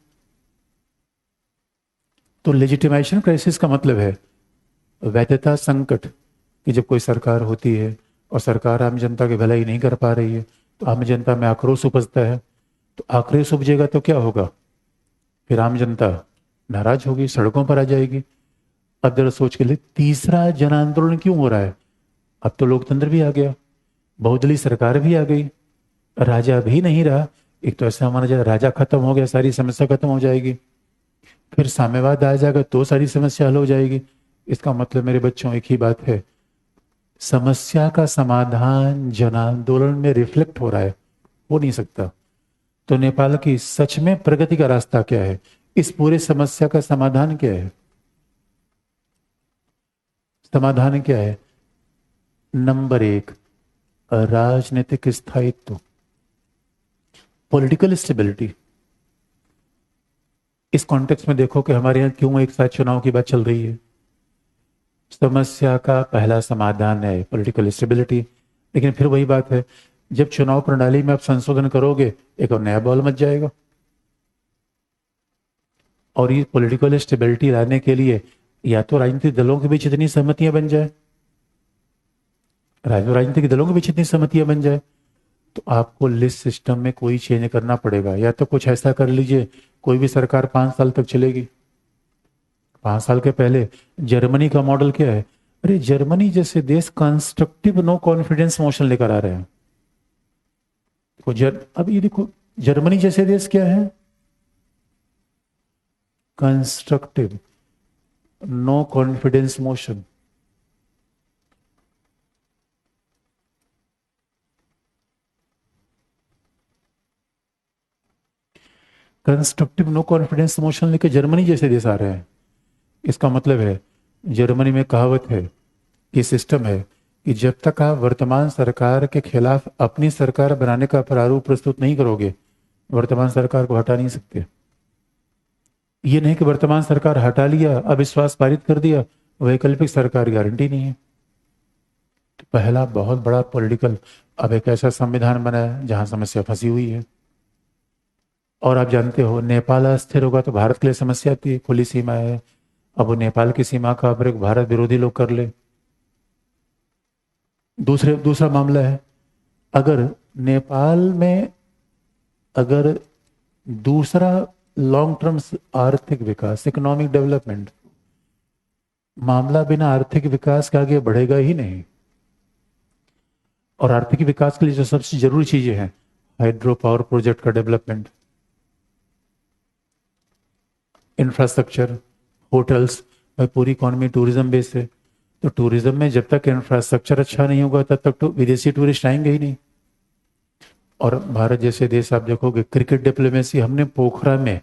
तो लेजिटिमाइजेशन क्राइसिस का मतलब है वैधता संकट, कि जब कोई सरकार होती है और सरकार आम जनता की भलाई नहीं कर पा रही है तो आम जनता में आक्रोश उपजता है। तो आक्रोश उपजेगा तो क्या होगा? फिर आम जनता नाराज होगी, सड़कों पर आ जाएगी। अब जरा सोच के लिए तीसरा जन आंदोलन क्यों हो रहा है? अब तो लोकतंत्र भी आ गया, बहुदलीय सरकार भी आ गई, राजा भी नहीं रहा। एक तो ऐसा माना जाए राजा खत्म हो गया, सारी समस्या खत्म हो जाएगी। फिर साम्यवाद आ जाएगा तो सारी समस्या हल हो जाएगी। इसका मतलब मेरे बच्चों एक ही बात है, समस्या का समाधान जन आंदोलन में रिफ्लेक्ट हो रहा है, हो नहीं सकता। तो नेपाल की सच में प्रगति का रास्ता क्या है? इस पूरे समस्या का समाधान क्या है? समाधान क्या है? नंबर 1, राजनीतिक स्थायित्व, पॉलिटिकल स्टेबिलिटी। इस कॉन्टेक्स्ट में देखो कि हमारे यहाँ क्यों एक साथ चुनाव की बात चल रही है। समस्या का पहला समाधान है पॉलिटिकल स्टेबिलिटी। लेकिन फिर वही बात है, जब चुनाव प्रणाली में आप संशोधन करोगे एक और नया बॉल मच जाएगा। और ये पॉलिटिकल स्टेबिलिटी लाने के लिए या तो राजनीतिक दलों के बीच इतनी सहमतियां बन जाए, राजनीतिक दलों के बीच इतनी सहमतियां बन जाए, तो आपको लिस्ट सिस्टम में कोई चेंज करना पड़ेगा। या तो कुछ ऐसा कर लीजिए, कोई भी सरकार 5 साल तक चलेगी। 5 साल के पहले जर्मनी का मॉडल क्या है? अरे जर्मनी जैसे देश कंस्ट्रक्टिव नो कॉन्फिडेंस मोशन लेकर आ रहे हैं। अब ये देखो, जर्मनी जैसे देश क्या है? Constructive no confidence motion. Constructive no confidence motion लेकर जर्मनी जैसे देश आ रहे हैं। इसका मतलब है, जर्मनी में कहावत है कि सिस्टम है कि जब तक आप वर्तमान सरकार के खिलाफ अपनी सरकार बनाने का प्रारूप प्रस्तुत नहीं करोगे, वर्तमान सरकार को हटा नहीं सकते। ये नहीं कि वर्तमान सरकार हटा लिया, अविश्वास पारित कर दिया, वैकल्पिक सरकार गारंटी नहीं है। तो पहला बहुत बड़ा पॉलिटिकल, अब एक ऐसा संविधान बना है जहां समस्या फंसी हुई है। और आप जानते हो, नेपाल अस्थिर होगा तो भारत के लिए समस्या आती है, खुली सीमा है। अब वो नेपाल की सीमा का प्रयोग भारत विरोधी लोग कर ले। दूसरा मामला है, अगर नेपाल में अगर दूसरा लॉन्ग टर्म आर्थिक विकास, इकोनॉमिक डेवलपमेंट, मामला बिना आर्थिक विकास के आगे बढ़ेगा ही नहीं। और आर्थिक विकास के लिए जो सबसे जरूरी चीजें हैं, हाइड्रो पावर प्रोजेक्ट का डेवलपमेंट, इंफ्रास्ट्रक्चर, होटल्स, पूरी इकोनॉमी टूरिज्म बेस है। तो टूरिज्म में जब तक इंफ्रास्ट्रक्चर अच्छा नहीं होगा तब तक तो विदेशी टूरिस्ट आएंगे ही नहीं। और भारत जैसे देश आप देखोगे, क्रिकेट डिप्लोमेसी, हमने पोखरा में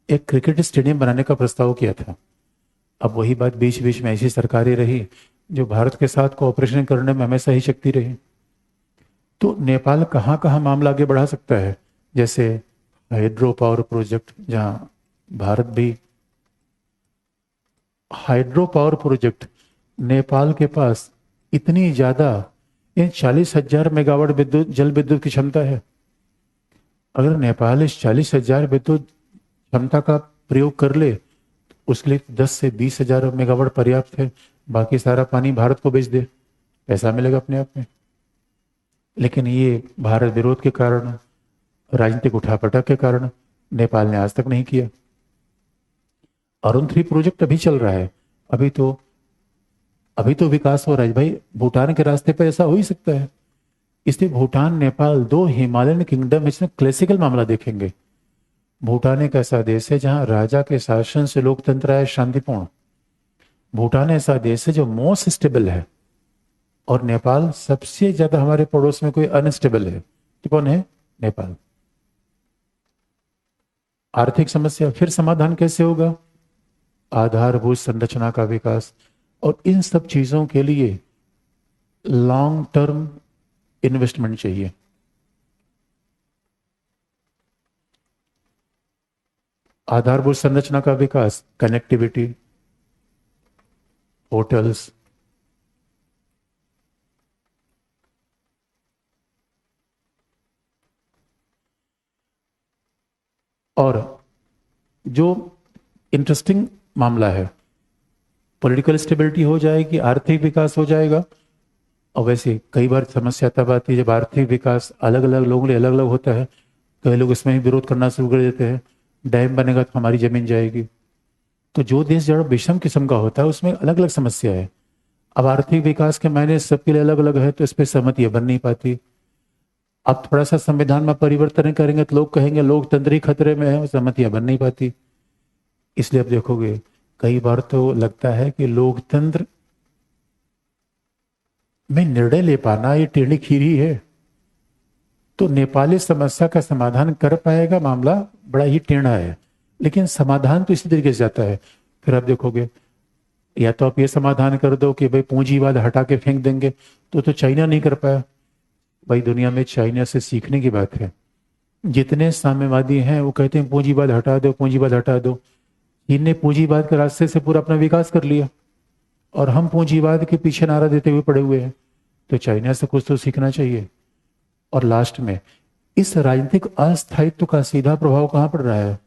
एक क्रिकेट स्टेडियम बनाने का प्रस्ताव किया था। अब वही बात बीच बीच में ऐसी सरकारें रही जो भारत के साथ कोऑपरेशन करने में हमेशा ही शक्ति रही। तो नेपाल कहाँ कहाँ मामला आगे बढ़ा सकता है? जैसे हाइड्रो पावर प्रोजेक्ट, जहाँ भारत भी, हाइड्रो पावर प्रोजेक्ट, नेपाल के पास इतनी ज़्यादा, ये 40,000 मेगावाट विद्युत, जल विद्युत की क्षमता है। अगर नेपाल इस 40,000 विद्युत क्षमता का प्रयोग कर ले, उसके लिए 10 से 20 हजार मेगावाट पर्याप्त है। बाकी सारा पानी भारत को बेच दे, पैसा मिलेगा अपने आप में। लेकिन ये भारत विरोध के कारण, राजनीतिक उठापटक के कारण नेपाल ने आज तक नहीं किया। अरुण 3 प्रोजेक्ट अभी चल रहा है, अभी तो विकास हो रहा है भाई। भूटान के रास्ते पर ऐसा हो ही सकता है। इसलिए भूटान नेपाल दो हिमालयन किंगडम, इसमें क्लासिकल मामला देखेंगे। भूटान एक ऐसा देश है जहां राजा के शासन से लोकतंत्र है शांतिपूर्ण। भूटान ऐसा देश है जो मोस्ट स्टेबल है। और नेपाल सबसे ज्यादा हमारे पड़ोस में कोई अनस्टेबल है तो कौन है? नेपाल। आर्थिक समस्या फिर समाधान कैसे होगा? आधारभूत संरचना का विकास, और इन सब चीजों के लिए लॉन्ग टर्म इन्वेस्टमेंट चाहिए। आधारभूत संरचना का विकास, कनेक्टिविटी, होटल्स, और जो इंटरेस्टिंग मामला है, पॉलिटिकल स्टेबिलिटी हो जाएगी, आर्थिक विकास हो जाएगा। और वैसे कई बार समस्या तब आती है जब आर्थिक विकास अलग अलग लोगों के लिए अलग अलग होता है। कई लोग इसमें ही विरोध करना शुरू कर देते हैं, डैम बनेगा तो हमारी जमीन जाएगी। तो जो देश जरा विषम किस्म का होता है उसमें अलग अलग समस्या है। अब आर्थिक विकास के मायने सबके लिए अलग अलग है, तो इस पर सहमति बन नहीं पाती। अब थोड़ा सा संविधान में परिवर्तन करेंगे तो लोग कहेंगे लोकतंत्र ही खतरे में है, सहमतियां बन नहीं पाती। इसलिए अब देखोगे कई बार तो लगता है कि लोकतंत्र में निर्णय ले पाना ये टेढ़ी खीर ही है। तो नेपाली समस्या का समाधान कर पाएगा, मामला बड़ा ही टेढ़ा है, लेकिन समाधान तो इसी तरीके से जाता है। फिर आप देखोगे या तो आप ये समाधान कर दो कि भाई पूंजीवाद हटा के फेंक देंगे, तो चाइना नहीं कर पाया। भाई दुनिया में चाइना से सीखने की बात है। जितने साम्यवादी हैं वो कहते हैं पूंजीवाद हटा दो, पूंजीवाद हटा दो। चीन ने पूंजीवाद के रास्ते से पूरा अपना विकास कर लिया, और हम पूंजीवाद के पीछे नारा देते हुए पड़े हुए हैं। तो चाइना से कुछ तो सीखना चाहिए। और लास्ट में इस राजनीतिक अस्थायित्व का सीधा प्रभाव कहां पड़ रहा है?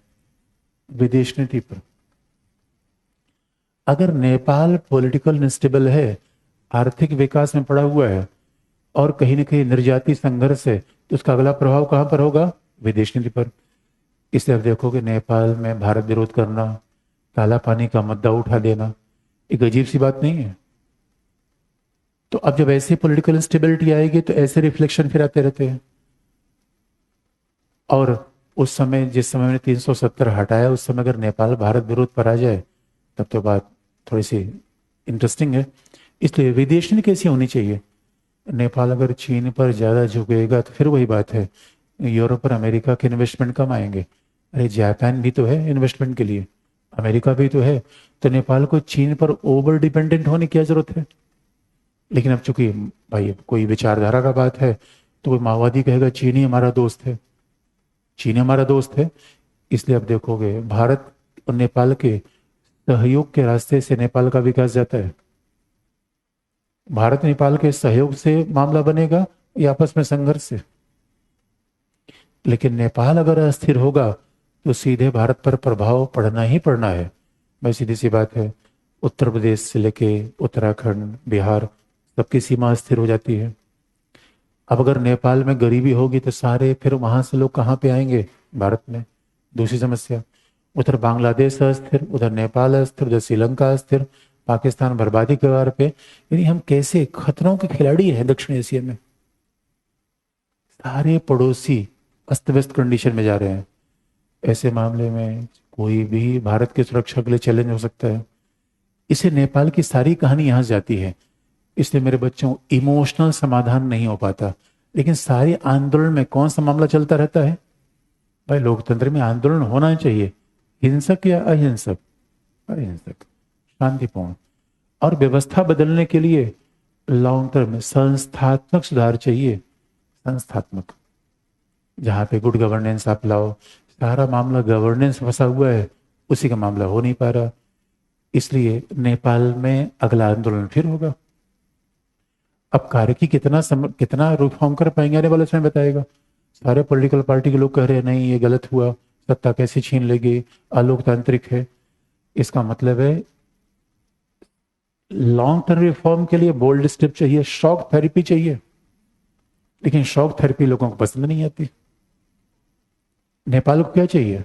विदेश नीति पर। अगर नेपाल पॉलिटिकल इंस्टेबल है, आर्थिक विकास में पड़ा हुआ है, और कहीं ना कहीं निर्याती संघर्ष है, तो उसका अगला प्रभाव कहां पर होगा? विदेश नीति पर। इसलिए आप देखोगे नेपाल में भारत विरोध करना, काला पानी का मुद्दा उठा देना, एक अजीब सी बात नहीं है। तो अब जब ऐसी पॉलिटिकल इंस्टेबिलिटी आएगी तो ऐसे रिफ्लेक्शन फिर आते रहते हैं। और उस समय, जिस समय मैंने 370 हटाया, उस समय अगर नेपाल भारत विरोध पर आ जाए तब तो बात थोड़ी सी इंटरेस्टिंग है। इसलिए विदेश नीति कैसी होनी चाहिए? नेपाल अगर चीन पर ज़्यादा झुकेगा तो फिर वही बात है, यूरोप और अमेरिका के इन्वेस्टमेंट कम आएंगे। अरे जापान भी तो है इन्वेस्टमेंट के लिए, अमेरिका भी तो है। तो नेपाल को चीन पर ओवर डिपेंडेंट होने की क्या जरूरत है? लेकिन अब चूंकि भाई कोई विचारधारा का बात है, तो कोई माओवादी कहेगा चीन ही हमारा दोस्त है, चीन हमारा दोस्त है। इसलिए अब देखोगे भारत और नेपाल के सहयोग के रास्ते से नेपाल का विकास जाता है। भारत नेपाल के सहयोग से मामला बनेगा या आपस में संघर्ष से? लेकिन नेपाल अगर अस्थिर होगा तो सीधे भारत पर प्रभाव पड़ना ही पड़ना है। भाई सीधी सी बात है, उत्तर प्रदेश से लेके उत्तराखंड, बिहार, सबकी सीमा अस्थिर हो जाती है। अब अगर नेपाल में गरीबी होगी तो सारे फिर वहां से लोग कहाँ पे आएंगे? भारत में। दूसरी समस्या, उधर बांग्लादेश अस्थिर, उधर नेपाल अस्थिर, उधर श्रीलंका अस्थिर, पाकिस्तान बर्बादी के कगार पे। यानी हम कैसे खतरों के खिलाड़ी हैं दक्षिण एशिया में। सारे पड़ोसी अस्त व्यस्त कंडीशन में जा रहे हैं। ऐसे मामले में कोई भी भारत की सुरक्षा के लिए चैलेंज हो सकता है। इसे नेपाल की सारी कहानी यहां से जाती है। इसलिए मेरे बच्चों, इमोशनल समाधान नहीं हो पाता, लेकिन सारे आंदोलन में कौन सा मामला चलता रहता है? भाई लोकतंत्र में आंदोलन होना चाहिए, हिंसक या अहिंसक? अहिंसक, शांतिपूर्ण। और व्यवस्था बदलने के लिए लॉन्ग टर्म में संस्थात्मक सुधार चाहिए। संस्थात्मक, जहां पे गुड गवर्नेंस आप लाओ, सारा मामला गवर्नेंस फंसा हुआ है, उसी का मामला हो नहीं पा रहा। इसलिए नेपाल में अगला आंदोलन फिर होगा। अब कार्य कितना रिफॉर्म कर पाएंगे आने वाले समय बताएगा। सारे पॉलिटिकल पार्टी के लोग कह रहे हैं नहीं ये गलत हुआ, सत्ता कैसे छीन लेगी, अलोकतांत्रिक है। इसका मतलब है लॉन्ग टर्म रिफॉर्म के लिए बोल्ड स्टेप चाहिए, शॉक थेरेपी चाहिए। लेकिन शॉक थेरेपी लोगों को पसंद नहीं आती। नेपाल को क्या चाहिए?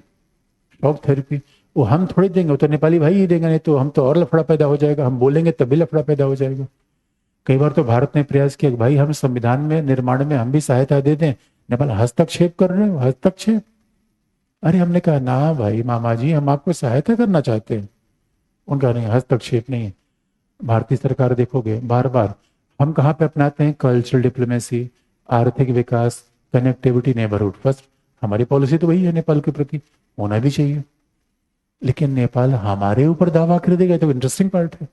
Shock therapy. वो हम थोड़ी देंगे, वो तो नेपाली भाई ही देंगे, नहीं तो हम तो और लफड़ा पैदा हो जाएगा, हम बोलेंगे तभी लफड़ा पैदा हो जाएगा। कई बार तो भारत ने प्रयास किया कि भाई हम संविधान में निर्माण में हम भी सहायता दे दें, नेपाल हस्तक्षेप कर रहे हो, हस्तक्षेप। अरे हमने कहा ना भाई मामा जी, हम आपको सहायता करना चाहते हैं। उनका नहीं, हस्तक्षेप नहीं। भारतीय सरकार देखोगे बार बार हम कहाँ पे अपनाते हैं कल्चरल डिप्लोमेसी, आर्थिक विकास, कनेक्टिविटी, नेबरहुड फर्स्ट। हमारी पॉलिसी तो वही है नेपाल के प्रति, होना भी चाहिए। लेकिन नेपाल हमारे ऊपर दावा कर देगा, तो इंटरेस्टिंग पार्ट है।